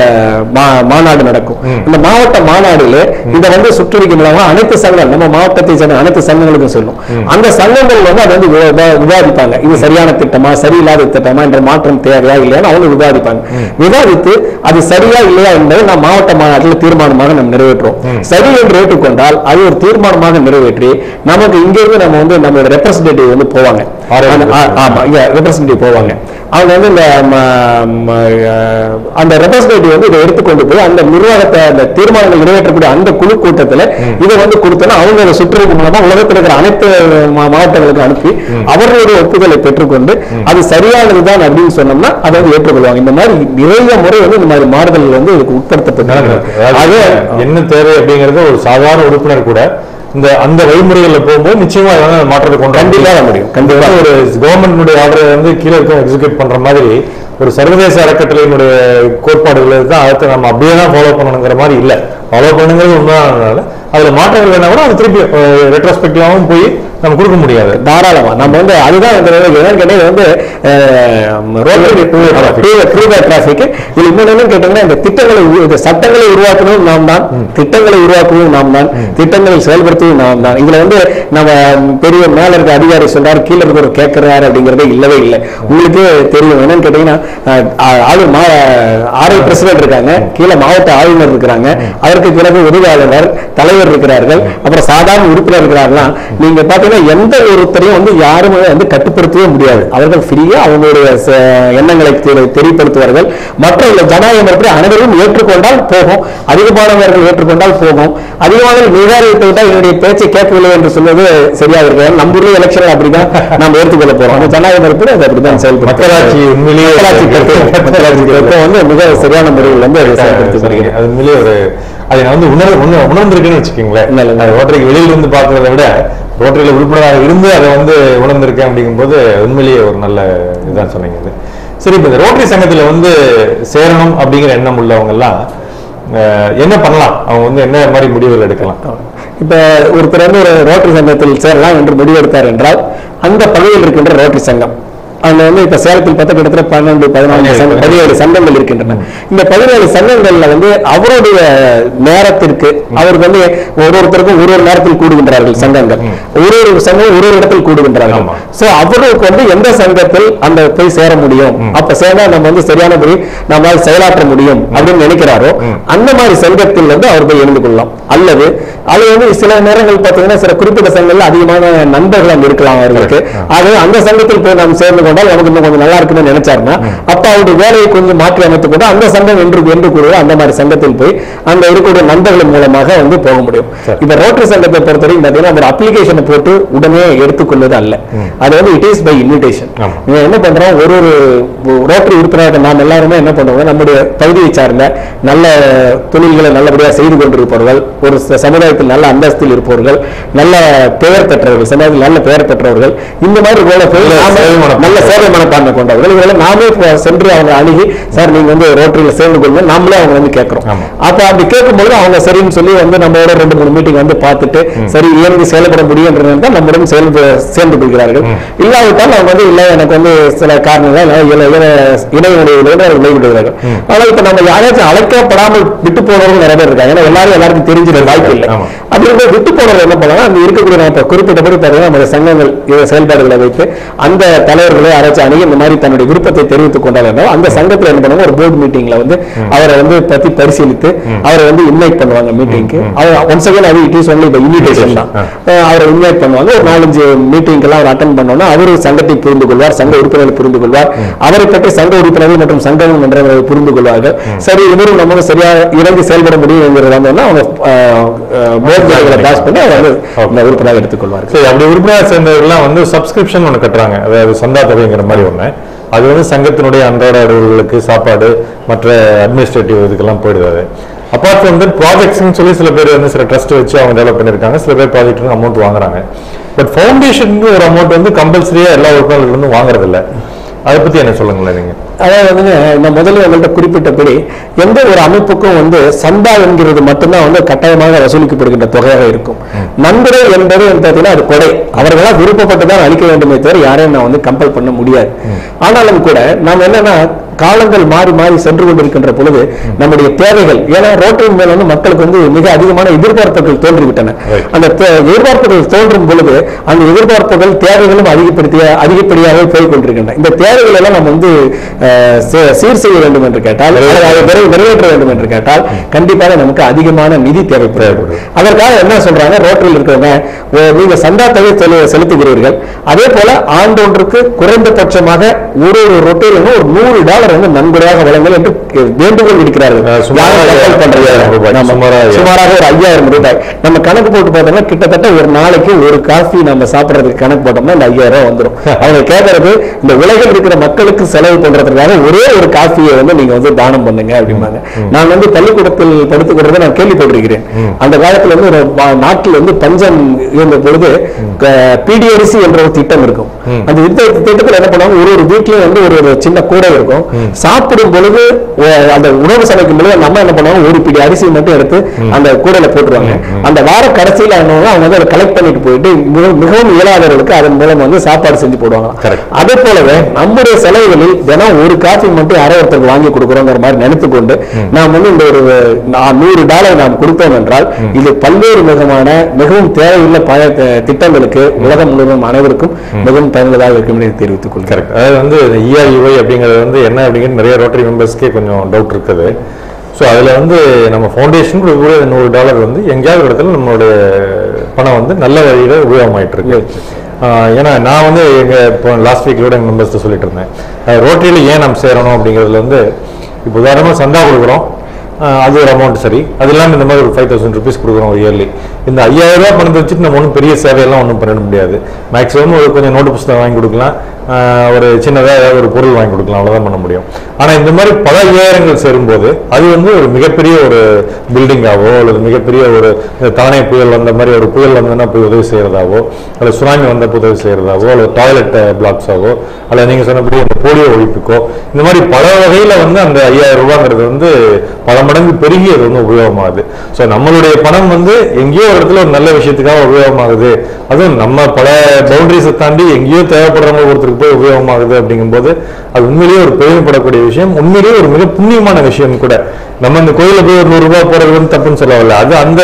மாநாடு நடக்கும். இந்த மாவட்ட மாநாடுல இதை வந்து சுற்று சுற்றறிக்கை மூலமா அனைத்து சங்கங்கள் நம்ம மாவட்டத்தை சேர்ந்த அனைத்து சங்கங்களுக்கும் சொல்லும். அந்த சங்கங்கள் வந்து அதை வந்து விவாதிப்பாங்க. இது சரியான திட்டமா சரியில்லாத திட்டமா என்ற மாற்றம் தேவையா இல்லையான்னு அவங்க விவாதிப்பாங்க. விவாதித்து அது சரியா இல்லையா என்பதை நாம் மாவட்ட மாநாட்டில் தீர்மானமாக நம்ம நிறைவேற்றுவோம். சரி என்று ஏற்றுக்கொண்டால் அது ஒரு தீர்மானமாக நிறைவேற்றி நமக்கு இங்கிருந்து நம்ம வந்து நம்மளோட ரெப்ரசன்டேட்டிவ் வந்து போவாங்க. ஆமா, இங்க ரெப்ரசன்டேட்டிவ் போவாங்க. அவங்க வந்து அந்த ரெப்ரசன்டேட்டிவ் வந்து இதை எடுத்துக்கொண்டு போய் அந்த நிர்வாகத்தை அந்த தீர்மானங்கள் நிறைவேற்றக்கூடிய அந்த குழு கூட்டத்தில் இதை வந்து கொடுத்தோன்னா அவங்க சுற்றறிக்கை மூலமா உலகத்தில் இருக்கிற அனைத்து மாவட்டங்களுக்கு அனுப்பி அவர்களுடைய ஒப்புதலை பெற்றுக்கொண்டு அது சரியானதுதான் அப்படின்னு சொன்னோம்னா அதை வந்து ஏற்றுக்கொள்வாங்க. இந்த மாதிரி நிறைய முறை வந்து இந்த மாதிரி மாறுதல் வந்து இதுக்கு உட்படுத்தப்பட்டாங்க. அது என்ன தேவை அப்படிங்கறது ஒரு சாதாரண உறுப்பினர் கூட அந்த வழிமுறைகளில் போகும்போது நிச்சயமா மாற்றத்தை கொண்டு கண்டிப்பாக முடியும். கண்டிப்பா ஒரு கவர்மெண்ட் ஆர்டரை வந்து கீழே இருக்க எக்ஸிக்யூட் பண்ற மாதிரி ஒரு சர்வதேச அறக்கட்டளையினுடைய கோட்பாடுகள் தான் அடுத்து நம்ம அப்படியே தான் ஃபாலோ பண்ணணுங்கிற மாதிரி இல்லை. ஃபாலோ பண்ணுங்கிறது உண்மையானதுனால அதுல மாற்றங்கள் வேணா கூட அது திருப்பி ரெட்ரோஸ்பெக்டிவாகவும் போய் நம்ம கொடுக்க முடியாது. தாராளமா நம்ம வந்து அதுதான் வந்து டிராபிக். இது இன்னொன்னு கேட்டீங்கன்னா இந்த திட்டங்களை சட்டங்களை உருவாக்கணும் நாம் தான், திட்டங்களை உருவாக்குவதும் நாம் தான், திட்டங்களை செயல்படுத்துவதும் நாம் தான். இதுல வந்து நம்ம பெரிய மேல இருக்க அதிகாரி சொல்றாரு கீழே இருக்க ஒரு கேட்கிறாரு அப்படிங்கறதே இல்லவே இல்லை. உங்களுக்கு தெரியும் என்னன்னு கேட்டீங்கன்னா ஆர்ஐ பிரசிடென்ட் இருக்காங்க, கீழே மாவட்ட ஆளுநர் இருக்கிறாங்க, அதற்கு பிறகு உதவியாளர் தலைவர் இருக்கிறார்கள், அப்புறம் சாதாரண உறுப்பினர் இருக்கிறார்களாம். நீங்க பாத்தீங்கன்னா எந்த ஒருத்தரையும் வந்து யாருமே வந்து கட்டுப்படுத்தவே முடியாது. அவர்கள் ஃப்ரீயா அவங்களுடைய எண்ணங்களை தெரியப்படுத்துவார்கள். மற்ற ஜனநாயகம் அனைவரும் ஏற்றுக்கொண்டால் போகும், அதிகமானவர்கள் ஏற்றுக்கொண்டால் போகும். அதிகமானவர்கள் நிராகரித்து விட்டால் என்னுடைய பேச்சை கேட்கவில்லை என்று சொல்வது சரியாக இருக்கிறது. நம்ம ஊரில் எலெக்ஷன் அப்படிதான் நம்ம ஏற்றுக்கொள்ள போறோம். அந்த ஜனநாயகம் அது அப்படிதான் செயல்படும். மக்களாட்சி உண்மையிலேயே வந்து மிக சரியான முறையில் வந்து செயல்படுத்தி வருகிறது. அது உண்மையிலேயே ஒரு அதை நான் வந்து உணர்ந்திருக்குன்னு வச்சுக்கோங்களேன். ரோட்டரிக்கு வெளியில இருந்து பார்க்கறத விட ரோட்டரியில உறுப்பினராக இருந்து அதை வந்து உணர்ந்திருக்கேன் அப்படிங்கும்போது உண்மையிலேயே ஒரு நல்ல இதுதான் சொன்னீங்க. சரி, இப்ப இந்த ரோட்டரி சங்கத்துல வந்து சேரணும் அப்படிங்கிற எண்ணம் உள்ளவங்க எல்லாம் என்ன பண்ணலாம்? அவங்க வந்து என்ன மாதிரி முடிவுகள் எடுக்கலாம்? இப்ப ஒருத்தர் வந்து ஒரு ரோட்டரி சங்கத்தில் சேரலாம் என்று முடிவெடுத்தார் என்றால் அந்த பகுதியில் இருக்கின்ற ரோட்டரி சங்கம் அங்க வந்து இப்ப சேலத்தில் பார்த்தா கிட்டத்தட்ட 17 சங்கங்கள் இருக்கின்றன. இந்த 17 சங்கங்கள்ல வந்து அவருடைய நேரத்திற்கு அவருக்கு வந்து ஒருத்தருக்கும் ஒரு நேரத்தில் கூடுகின்றார்கள் சங்கங்கள், ஒரு சங்கம் ஒரு இடத்தில் கூடுகின்றார்கள். சோ அவருக்கு வந்து எந்த சங்கத்தில் அந்த போய் சேர முடியும், அப்ப சேர்ந்தா நம்ம வந்து சரியானபடி நம்மளால் செயலாற்ற முடியும் அப்படின்னு நினைக்கிறாரோ அந்த மாதிரி சங்கத்தில் வந்து அவர் போய் இணைந்து கொள்ளலாம். அல்லது அது வந்து சில நேரங்கள் பார்த்தீங்கன்னா சில குறிப்பிட்ட சங்கங்கள்ல அதிகமான நண்பர்கள் அங்க இருக்கலாம் அவர்களுக்கு. அது அந்த சங்கத்தில் போய் நாம் சேர்ந்து கொண்டால் நமக்கு இன்னும் கொஞ்சம் நல்லா இருக்குன்னு நினைச்சாருன்னா அப்ப அவருடைய வேலையை கொஞ்சம் மாற்றி அமைத்துக் கொண்டு அந்த சங்கம் என்று கூறுவது அந்த மாதிரி சங்கத்தில் போய் அந்த இருக்கக்கூடிய நண்பர்கள் மூலமாக வந்து போக முடியும். இப்ப ரோட்டரி சங்கத்தை பொறுத்தவரைக்கும் பார்த்தீங்கன்னா ஒரு அப்ளிகேஷனை போட்டு உடனே எடுத்துக்கொள்வது அல்ல. அது வந்து இட் இஸ் பை இன்விடேஷன். நீங்க என்ன பண்றோம், ஒரு ரோட்டரி உறுப்பினர்கள் நாம் எல்லாருமே என்ன பண்றோம், நம்முடைய பகுதியை சார்ந்த நல்ல தொழில்களை நல்லபடியாக செய்து கொண்டிருப்பவர்கள், ஒரு சமுதாயத்தில் நல்ல அந்தஸ்தில் இருப்பவர்கள், நல்ல பெயர் பெற்றவர்கள், சமுதாயத்தில் நல்ல பெயர் பெற்றவர்கள், இந்த மாதிரி நல்ல சேவை மனப்பான்மை கொண்டவர்கள் இதெல்லாம் நாமே சென்று அவங்க அணுகி சார் நீங்க வந்து ரோட்டரியில சேர்ந்து கொள்ளுங்க நாமளே அவங்க வந்து கேட்கிறோம். அப்ப அப்படி கேட்கும்போது அவங்க சரின்னு சொல்லி வந்து நம்மளோட 2-3 மீட்டிங் வந்து பார்த்துட்டு சரி இயங்கி செயல்பட முடியும் என்று நம்முடன் சேர்ந்து கொள்கிறார்கள். இல்லாவிட்டால் அவங்க வந்து இல்ல எனக்கு வந்து சில காரணங்கள் விளைவிடுகிறார்கள். ஆனா இப்ப நம்ம யாராச்சும் அழைக்கப்படாமல் விட்டு போனவர்கள் நிறைய பேர் இருக்காங்க. ஏன்னா எல்லாருக்கும் தெரிஞ்சிட வாய்ப்பு இல்லை. அப்படி விட்டு போனவர்கள் என்ன பண்ணலாம், அங்க இருக்கக்கூடிய குறிப்பிட்டபடி நம்ம சங்கங்கள் செயல்பாடுகளை வைத்து அந்த தலைவர்களை யாராச்சும் அணுகி இந்த மாதிரி தன்னுடைய விருப்பத்தை தெரிவித்துக் கொண்டாலும் அந்த சங்கத்தில் என்ன பண்ணுவாங்க, ஒரு போர்டு மீட்டிங்ல வந்து அவரை வந்து பத்தி பரிசீலித்து அவரை வந்து இன்வைட் பண்ணுவாங்க மீட்டிங்க்கு. ஒன்ஸ் அகைன் அது it is only by invitation தான். அவரை இன்வைட் பண்ணுவாங்க. ஒரு 4-5 மீட்டிங் எல்லாம் அவர் அட்டெண்ட் பண்ணோம்னா அவரு சங்கத்தை புரிந்து கொள்வார், சங்க உறுப்பினர்களை புரிந்து கொள்வார், அவரை பற்றி சங்க உறுப்பினர்கள் மற்றும் சங்கம் என்றவர்கள் புரிந்து கொள்வார்கள். சரி இவரும் நமக்கு சரியா இறங்கி செயல்பட முடியும் என்கிறதா அவங்க போர்டுகளை பாஸ் பண்ணி அவர் வந்து உறுப்பினராக எடுத்துக்கொள்வார்கள். சரி, அப்படி உறுப்பினர் சேர்ந்தவர்கள்லாம் வந்து சப்ஸ்கிரிப்ஷன் ஒன்று கட்டுறாங்க, அதாவது சந்தா தொகைங்கிற மாதிரி ஒண்ணு. அது வந்து சங்கத்தினுடைய அன்றாட அலுவலர்களுக்கு சாப்பாடு மற்ற அட்மினிஸ்ட்ரேட்டிவ் இதுக்கெல்லாம் போயிடுது. அப்பார்ட் ஃப்ரம் தட் ப்ராஜெக்ட்ஸ்னு சொல்லி சில பேர் வந்து சில ட்ரஸ்ட் வச்சு அவங்க டெவலப் பண்ணியிருக்காங்க. சில பேர் ப்ராஜெக்ட் அமௌண்ட் வாங்குறாங்க. பட் ஃபவுண்டேஷன் ஒரு அமௌண்ட் வந்து கம்பல்சரியா எல்லா உறுப்பினர்களும் வாங்குறது இல்லை. அதை பத்தி என்ன சொல்லுங்களேன் நீங்க? அதாவது வந்து நான் முதல்ல உங்கள்கிட்ட குறிப்பிட்டபடி எந்த ஒரு அமைப்புக்கும் வந்து சந்தா என்கிறது மட்டும்தான் வந்து கட்டாயமாக வசூலிக்கப்படுகின்ற தொகையாக இருக்கும். நன்கொடை என்பது பார்த்தீங்கன்னா அது கொடை, அவர்களால் விருப்பப்பட்டுதான் அளிக்க வேண்டுமே தவிர யாரையும் நான் வந்து கம்பல் பண்ண முடியாது. ஆனாலும் கூட நாம் என்னன்னா காலங்கள் மாறி மாறி சென்று கொண்டிருக்கின்ற பொழுது நம்முடைய தேவைகள், ஏன்னா ரோட்டரி மேல வந்து மக்களுக்கு வந்து மிக அதிகமான எதிர்பார்ப்புகள் தோன்றிவிட்டன. அந்த எதிர்பார்ப்புகள் தோன்றும் பொழுது அந்த எதிர்பார்ப்புகள் தேவைகளும் அதிகப்படியாக போய் கொண்டிருக்கின்றன. இந்த தேவைகள் எல்லாம் நம்ம வந்து சீர் செய்ய வேண்டும் என்று கேட்டால், நிறைவேற்ற வேண்டும் என்று கேட்டால் கண்டிப்பாக நமக்கு அதிகமான நிதி தேவைப்படுகிறது. அதற்காக என்ன சொல்றாங்க, ரோட்டரியில் இருக்கிறவங்க நீங்க சந்தா தொகை செலுத்துகிறீர்கள், அதே போல ஆண்டொன்றுக்கு குறைந்தபட்சமாக ஒரு ரொட்டேரியனும் ஒரு $100 வந்து நன்கொடையாக வழங்கல் என்று வேண்டுகோள் விடுக்கிறார்கள். சுமாராக ஒரு 5000 ரூபாய். நம்ம கணக்கு போட்டு பார்த்தோம்னா கிட்டத்தட்ட ஒரு நாளைக்கு ஒரு காஃபி நம்ம சாப்பிடறதுக்கு கணக்கு போட்டோம்னா இந்த 5000 வந்துடும். அவங்க கேட்கறது இந்த உலகில் இருக்கிற மக்களுக்கு செலவு பண்றதுக்காக ஒரே ஒரு காஃபியை வந்து நீங்க வந்து தானம் பண்ணுங்க அப்படிம்பாங்க. நான் வந்து பள்ளிக்கூடத்தில் படித்துக்கிறத நான் கேள்விப்பட்டிருக்கிறேன். அந்த காலத்துல வந்து ஒரு நாட்டில் வந்து பஞ்சம் இருந்த பொழுது பிடிஆர்சி என்ற ஒரு திட்டம் இருக்கும். அந்த திட்டத்தில் என்ன பண்ணுவாங்க, ஒரு வீட்லயும் வந்து ஒரு சின்ன கூடை இருக்கும். சாப்பிடும் பொழுது அந்த உணவு சமைக்கும் பொழுது நம்ம என்ன பண்ணுவாங்க, ஒரு பிடி அரிசி மட்டும் எடுத்து அந்த கூடையில போட்டுருவாங்க. அந்த வார கடைசியில் அவங்க வந்து அதை கலெக்ட் பண்ணிட்டு போயிட்டு மிகவும் இயலாதவர்களுக்கு அதன் மூலம் வந்து சாப்பாடு செஞ்சு போடுவாங்க. அதே போலவே நம்முடைய செலவுகளில் தினம் ஒரு காஃபி மட்டும் ஒருத்தருக்கு வாங்கி கொடுக்குறோங்கிற மாதிரி நினைத்துக்கொண்டு நாம் வந்து இந்த ஒரு $100 நாம் கொடுத்தோம் என்றால் இது பல்வேறு மிகவும் தேவையுள்ள பல திட்டங்களுக்கு உலகம் முழுவதும் அனைவருக்கும் மிகவும் பயனுள்ளதாக இருக்கும் என்று தெரிவித்துக் கொள்கிறேன். அதாவது வந்து EIUI அப்படிங்கிறது வந்து என்ன அப்படிங்கிறது நிறைய ரோட்டரி மெம்பர்ஸ்க்கே கொஞ்சம் டவுட் இருக்குது. ஸோ அதில் வந்து நம்ம ஃபவுண்டேஷன் $100 வந்து எங்கேயாவது இடத்துல நம்மளுடைய பணம் வந்து நல்ல வழியில் உபயோகமாயிட்டு இருக்கு. ஏன்னா நான் வந்து இப்போ லாஸ்ட் வீக்லோட எங்கள் மெம்பர்ஸ்ட்டு சொல்லிட்டு இருந்தேன், ரோட்டரியில் ஏன் நம்ம சேரணும் அப்படிங்கிறதுல வந்து இப்போ உதாரணமாக சந்தா கொடுக்குறோம், அது ஒரு அமௌண்ட். சரி, அது இல்லாமல் இந்த மாதிரி ஒரு 5000 rupees கொடுக்குறோம் ஒரு இயர்லி. இந்த 5000 பணத்தை வச்சுட்டு நம்ம ஒன்றும் பெரிய சேவையெல்லாம் ஒன்றும் பண்ணிட முடியாது. மேக்ஸிமம் ஒரு கொஞ்சம் நோட்டு புத்தகம் வாங்கி கொடுக்கலாம், ஒரு சின்னதாக ஏதாவது ஒரு பொருள் வாங்கி கொடுக்கலாம், அவ்வளோதான் பண்ண முடியும். ஆனால் இந்த மாதிரி பல 5000 சேரும்போது அது வந்து ஒரு மிகப்பெரிய ஒரு பில்டிங்காவோ அல்லது மிகப்பெரிய ஒரு தானே புயல் வந்த மாதிரி ஒரு புயல் வந்ததுன்னா போய் உதவி செய்கிறதாவோ, அல்லது சுனாமி வந்த உதவி செய்கிறதாவோ, அல்லது டாய்லெட் பிளாக்ஸாவோ, அல்லது நீங்கள் சொன்னபடி அந்த போலியோ ஒழிப்புக்கோ, இந்த மாதிரி பல வகையில் வந்து அந்த 5000 ரூபாங்கிறது வந்து பல மடங்கு பெருகி அது வந்து உபயோகமாகுது. ஸோ நம்மளுடைய பணம் வந்து எங்கேயோ ஒரு இடத்துல ஒரு நல்ல விஷயத்துக்காக உபயோகமாகுது, அதுவும் நம்ம பல பவுண்டரிஸை தாண்டி எங்கேயோ தேவைப்படுறவங்க ஒருத்தருக்கு போய் உபயோகமாகுது அப்படிங்கும்போது அது உண்மையிலேயே ஒரு பெருமைப்படக்கூடிய விஷயம், உண்மையிலேயே ஒரு மிக புண்ணியமான விஷயம் கூட. நம்ம இந்த கோயிலில் போய் ஒரு $100 போடுறது வந்து தப்புன்னு சொல்லவில்லை, அது அந்த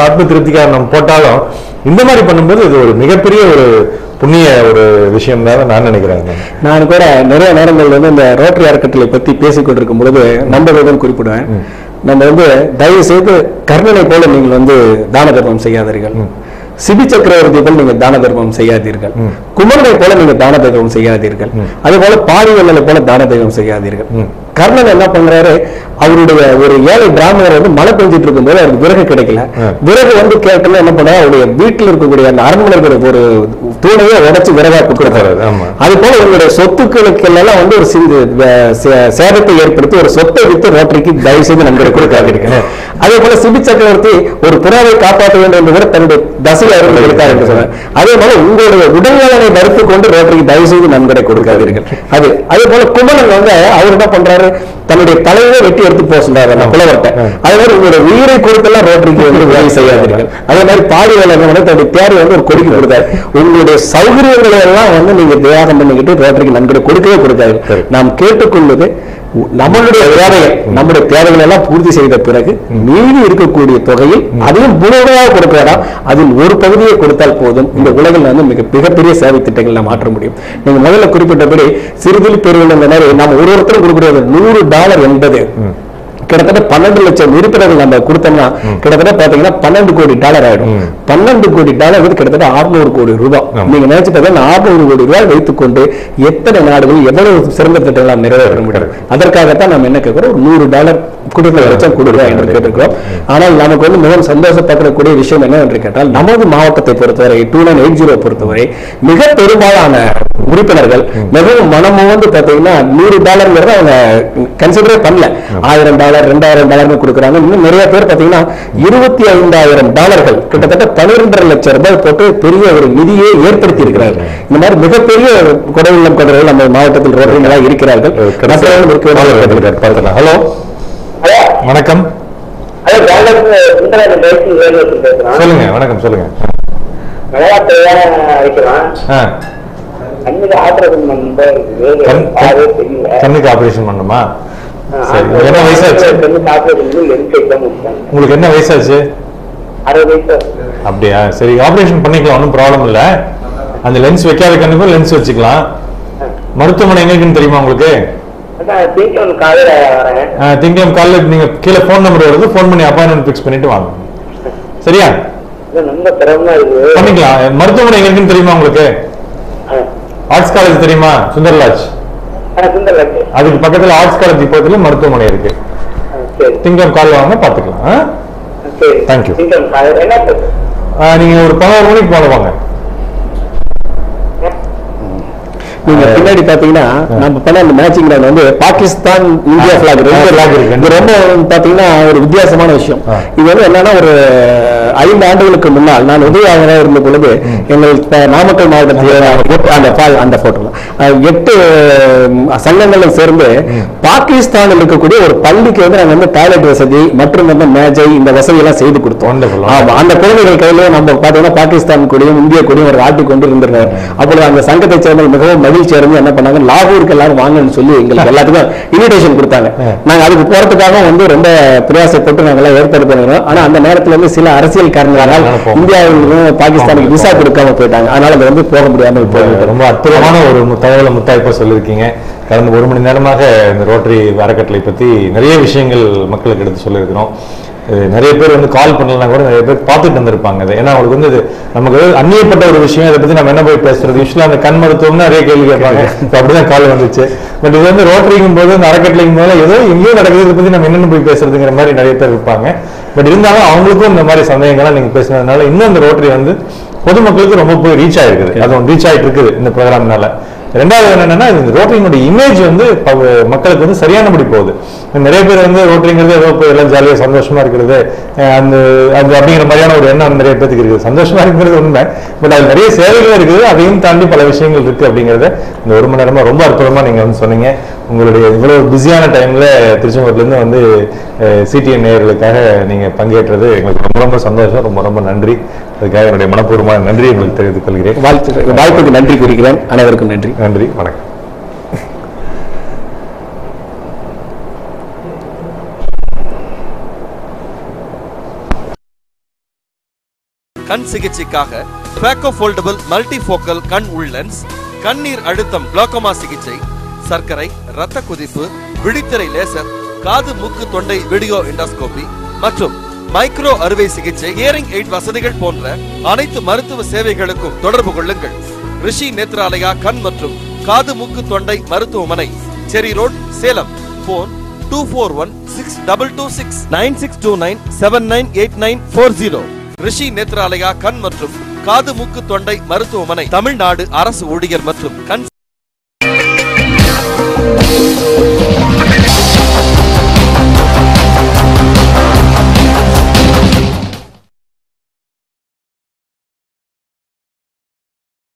ஆத்ம திருப்திக்காக நம்ம போட்டாலும் இந்த மாதிரி பண்ணும்போது இது ஒரு மிகப்பெரிய ஒரு புண்ணிய ஒரு விஷயம் தான் நான் நினைக்கிறேன். நான் கூட நிறைய நேரங்கள் வந்து இந்த ரோட்டரி அறக்கட்டளை பத்தி பேசிக் கொண்டிருக்கும் பொழுது நம்பதான் குறிப்பிடுவேன். நம்ம வந்து தயவு செய்து கர்ணனை போல நீங்கள் வந்து தான தர்மம் செய்யாதீர்கள், சிபி சக்கரவர்த்தி போல நீங்க தான தர்மம் செய்யாதீர்கள், குமரனை போல நீங்க தான தர்மம் செய்யாதீர்கள், அதே போல பாரிவல்லனை போல தான தர்மம் செய்யாதீர்கள். கர்ணன் என்ன பண்றாரு, அவருடைய ஒரு ஏழை பிராமணர் வந்து மழை பெஞ்சிட்டு இருக்கும்போது அவருக்கு விறகு கிடைக்கல. விறகு வந்து கேட்கல என்ன பண்ண, அவருடைய வீட்டில் இருக்கக்கூடிய அந்த அரண்மனை இருக்கிற ஒரு தூணையை உடைச்சு விறகா கொடுக்கிறாரு. அது போல உங்களுடைய சொத்துக்களுக்கு எல்லாம் வந்து ஒரு சேதத்தை ஏற்படுத்தி ஒரு சொத்தை வித்து ரோட்டரிக்கு தயவு செய்து நன்கொடை கொடுக்காதீர்கள். அதே போல சிபி சக்கரவர்த்தி ஒரு புறாவை காப்பாற்ற வேண்டும் என்று கூட தன்னுடைய தசையை அவர்கள் கொடுத்தார் என்று சொன்னார். அதே போல உங்களுடைய உடல்நலனை மறுத்துக் கொண்டு ரோட்டரிக்கு தயவு செய்து நன்கொடை கொடுக்காதீர்கள். அதே போல குமரன் வந்து அவர் என்ன பண்றாரு, தன்னுடைய தலையை வெட்டி எடுத்து போக சொல்றாரு புலவர்கிட்ட. அதே மாதிரி உங்களுடைய உயிரை கொடுத்தெல்லாம் ரோட்டரிக்கு வந்து உதவி செய்யாதீர்கள். அதே மாதிரி பாடிவேலை தன்னுடைய தேர்வை வந்து ஒரு கொடிக்கு கொடுத்தாரு. உங்களுடைய சௌகரியங்களை எல்லாம் வந்து நீங்க தியாகம் பண்ணிக்கிட்டு ரோட்டரிக்கு நன்கொடை கொடுக்கவே கொடுக்காது. நாம் கேட்டுக்கொள்வது நம்மளுடைய தேவைகள் எல்லாம் பூர்த்தி செய்த பிறகு மீறி இருக்கக்கூடிய தொகையில் அதையும் முழுமையாக கொடுக்க வேண்டாம், அதில் ஒரு பகுதியை கொடுத்தால் போதும். இந்த உலகில் வந்து மிகப்பெரிய சேவை திட்டங்களை மாற்ற முடியும். நீங்க முதல்ல குறிப்பிட்டபடி சிறுதுளி பெருவெள்ளம் நம்ம ஒருத்தரும் கொடுக்கிறது $100 என்பது கிட்டத்தட்ட 12 லட்சம் உறுப்பினர்கள் நம்ம கொடுத்தோம்னா கிட்டத்தட்ட பாத்தீங்கன்னா $12 கோடி ஆயிடும். $12 கோடி கிட்டத்தட்ட 600 கோடி ரூபாய். நீங்க நினைச்சு பார்த்தா 600 கோடி ரூபாய் வைத்துக் கொண்டு எத்தனை நாடுகள் எவ்வளவு சிறந்த திட்டங்களை நிறைவேற்ற முடியும். அதற்காகத்தான் நம்ம என்ன கேட்கிறோம், $100 குடும்ப லட்சம் கொடுங்க என்று கேட்டிருக்கிறோம். ஆனால் நமக்கு வந்து மிகவும் சந்தோஷப்படக்கூடிய விஷயம் என்ன என்று கேட்டால், நமது மாவட்டத்தை பொறுத்தவரை 2980 பொறுத்தவரை மிக பெரும்பாலான உறுப்பினர்கள் மிகவும் மனமோந்து பார்த்தீங்கன்னா $100 அவங்க கன்சிடரே பண்ணல. $1000 $2000 கொடுக்குறாங்க. இன்னும் நிறைய பேர் பார்த்தீங்கன்னா $25,000 கிட்டத்தட்ட 12.5 லட்சம் ரூபாய் போட்டு பெரிய ஒரு நிதியை ஏற்படுத்தி இருக்கிறார்கள். இந்த மாதிரி மிகப்பெரிய கொடையுள்ளம் கொண்டவர்கள் நம்ம மாவட்டத்தில் ரோட்டரிகளா இருக்கிறார்கள். ஹலோ வணக்கம். சொல்லுங்க. வணக்கம் சொல்லுங்க. கண்ணுக்கு ஆபரேஷன் கண்ணுக்கு ஆபரேஷன் பண்ணுமா? சரி, என்ன வயசாச்சு உங்களுக்கு? என்ன வயசாச்சு? 60 வயசு. அப்படியா? சரி, ஆபரேஷன் பண்ணிக்கலாம், ஒன்றும் ப்ராப்ளம் இல்லை. அந்த லென்ஸ் வைக்காத கண்ணுக்கும் லென்ஸ் வச்சுக்கலாம். மருத்துவமனை எங்க இருக்குன்னு தெரியுமா உங்களுக்கு? திங்கட்கிழமை காலையில வரேன். திங்கட்கிழமை காலையில் நீங்க கீழே ஃபோன் நம்பர் வருது, ஃபோன் பண்ணி அப்பாயின்மெண்ட் ஃபிக்ஸ் பண்ணிட்டு வாங்க. சரியா? ரொம்ப சிரமமா இருக்கு. பண்ணிக்கலாம். மருத்துவமனை எங்க இருக்குன்னு தெரியுமா உங்களுக்கு? ஆர்ட்ஸ் காலேஜ் தெரியுமா? சுந்தர்லாஜ். அதுக்கு பக்கத்துல ஆர்ட்ஸ் காலேஜ் பக்கத்துல மருத்துவமனை இருக்கு. திங்கட்கிழமை காலையில் வாங்க, பாத்துக்கலாம். தேங்க்யூ. நீங்க ஒரு 11 மணிக்கு போல வாங்க. நீங்க பின்னாடி பாத்தீங்கன்னா நம்ம பண்ண அந்த மேட்சிங் கிரவுண்ட் வந்து பாகிஸ்தான் இந்தியா பிளாக் இருக்கு. இது ரொம்ப பாத்தீங்கன்னா ஒரு வித்தியாசமான விஷயம். இது வந்து என்னன்னா ஒரு 5 ஆண்டுகளுக்கு முன்னால் நான் உதவியாளராக இருந்த பொழுது எங்கள் நாமக்கல் மாவட்டத்தில் அந்த போட்டோல 8 சங்கங்களும் சேர்ந்து பாகிஸ்தானில் இருக்கக்கூடிய ஒரு பள்ளிக்கு வந்து நாங்க வந்து டாய்லெட் வசதி மற்றும் வந்து மேஜை இந்த வசதி எல்லாம் செய்து கொடுத்தோம். அந்த குழந்தைகள் கையில நம்ம பாத்தீங்கன்னா பாகிஸ்தான் கொடியும் இந்திய கொடியும் ஒரு ஆட்டி கொண்டு இருந்திருக்காரு. அப்பொழுது அந்த சங்கத்தை சேர்ந்த மிகவும் மகிழ்ச்சி அடைந்து என்ன பண்ணாங்க, லாகூருக்கு எல்லாரும் வாங்கன்னு சொல்லி எங்களுக்கு எல்லாத்துக்கும் இன்விடேஷன் கொடுத்தாங்க. நாங்க அதுக்கு போறதுக்காக வந்து ரொம்ப பிரயாசப்பட்டு நாங்க எல்லாம் ஏற்பாடு பண்ணிடுறோம். ஆனா அந்த நேரத்துல வந்து சில அரசியல் காரணங்களால் இந்தியாவுக்கும் பாகிஸ்தானுக்கு விசா கொடுக்காம போயிட்டாங்க. அதனால அது வந்து போக முடியாமல் போயிட்டு. ரொம்ப அற்புதமான ஒரு தகவலை முத்தாய்ப்பா சொல்லியிருக்கீங்க. கடந்த 1 மணி நேரமாக இந்த ரோட்டரி அறக்கட்டளை பத்தி நிறைய விஷயங்கள் மக்களுக்கு எடுத்து சொல்லியிருக்கிறோம். நிறைய பேர் வந்து கால் பண்ணலாம் கூட நிறைய பேர் பார்த்துட்டு வந்திருப்பாங்க. ஏன்னா அவங்களுக்கு வந்து நமக்கு அந்நியப்பட்ட ஒரு விஷயம். இதை பத்தி நம்ம என்ன போய் பேசுறது? யூஸ்வலா அந்த கண் மருத்துவம்னு நிறைய கேள்வி கேட்பாங்க. அப்படிதான் கால் வந்துச்சு. பட் இது வந்து ரோட்டரிங்கும் போது இந்த அறக்கட்டளைக்கும் போது ஏதோ எங்கேயோ நடக்குது, இதை பத்தி நம்ம என்னென்ன போய் பேசுறதுங்கிற மாதிரி நிறைய பேர் இருப்பாங்க. பட் இருந்தாலும் அவங்களுக்கும் இந்த மாதிரி சந்தேகங்கள்லாம் நீங்க பேசுனதுனால இன்னும் இந்த ரோட்டரி வந்து பொதுமக்களுக்கு ரொம்ப போய் ரீச் ஆயிருக்குது. அது ரீச் ஆயிட்டு இருக்குது இந்த ப்ரோக்ராம்னால. ரெண்டாவது என்னன்னா, இந்த ரோட்டரியினுடைய இமேஜ் வந்து மக்களுக்கு வந்து சரியானபடி போகுது. நிறைய பேர் வந்து ரோட்டரிங்கிறது ஏதோ போய் எல்லாம் ஜாலியாக சந்தோஷமா இருக்கிறது அந்த அப்படிங்கிற மாதிரியான ஒரு எண்ணம் நிறைய பேருக்கு இருக்குது. சந்தோஷமா இருக்கிறது உண்மை, பட் அது நிறைய சேவைகள் இருக்குது. அதையும் தாண்டி பல விஷயங்கள் இருக்கு அப்படிங்கிறத இந்த 1 மணி நேரமா ரொம்ப அற்புதமா நீங்க வந்து சொன்னீங்க. உங்களுடைய இவ்வளவு பிஸியான டைம்ல திருச்செங்கோட்ல இருந்து வந்து சிடிஎன் நேயர்களுக்காக நீங்க பங்கேற்றது எங்களுக்கு ரொம்ப ரொம்ப சந்தோஷம். ரொம்ப ரொம்ப நன்றி. அதுக்காக என்னுடைய மனப்பூர்வமான நன்றி உங்களுக்கு தெரிவித்துக் கொள்கிறேன். வாய்ப்புக்கு நன்றி கூறுகிறேன். அனைவருக்கும் நன்றி. நன்றி, வணக்கம். கண் சிகிச்சைக்காக ட்ராக்கோ ஃபோல்டபிள் மல்டிஃபோக்கல் கண் உள் லென்ஸ், கண்ணீர் அழுத்தம் குளோகோமா சிகிச்சை, சர்க்கரை, இரத்த கொதிப்பு, விழித்திரை லேசர், காது மூக்கு தொண்டை வீடியோ எண்டோஸ்கோபி மற்றும் மைக்ரோ அறுவை சிகிச்சை, ஹியரிங் எய்ட் வசதிகள் போன்ற அனைத்து மருத்துவ சேவைகளுக்கும் தொடர்பு கொள்ளுங்கள். ரிஷி நேத்ராலயா கண் மற்றும் காது மூக்கு தொண்டை மருத்துவமனை, செரி ரோட், சேலம். போன் 2416226962979894 79897940. ரிஷி நேத்ராலயா கண் மற்றும் காது மூக்கு தொண்டை மருத்துவமனை, தமிழ்நாடு அரசு ஊழியர் மற்றும் கண்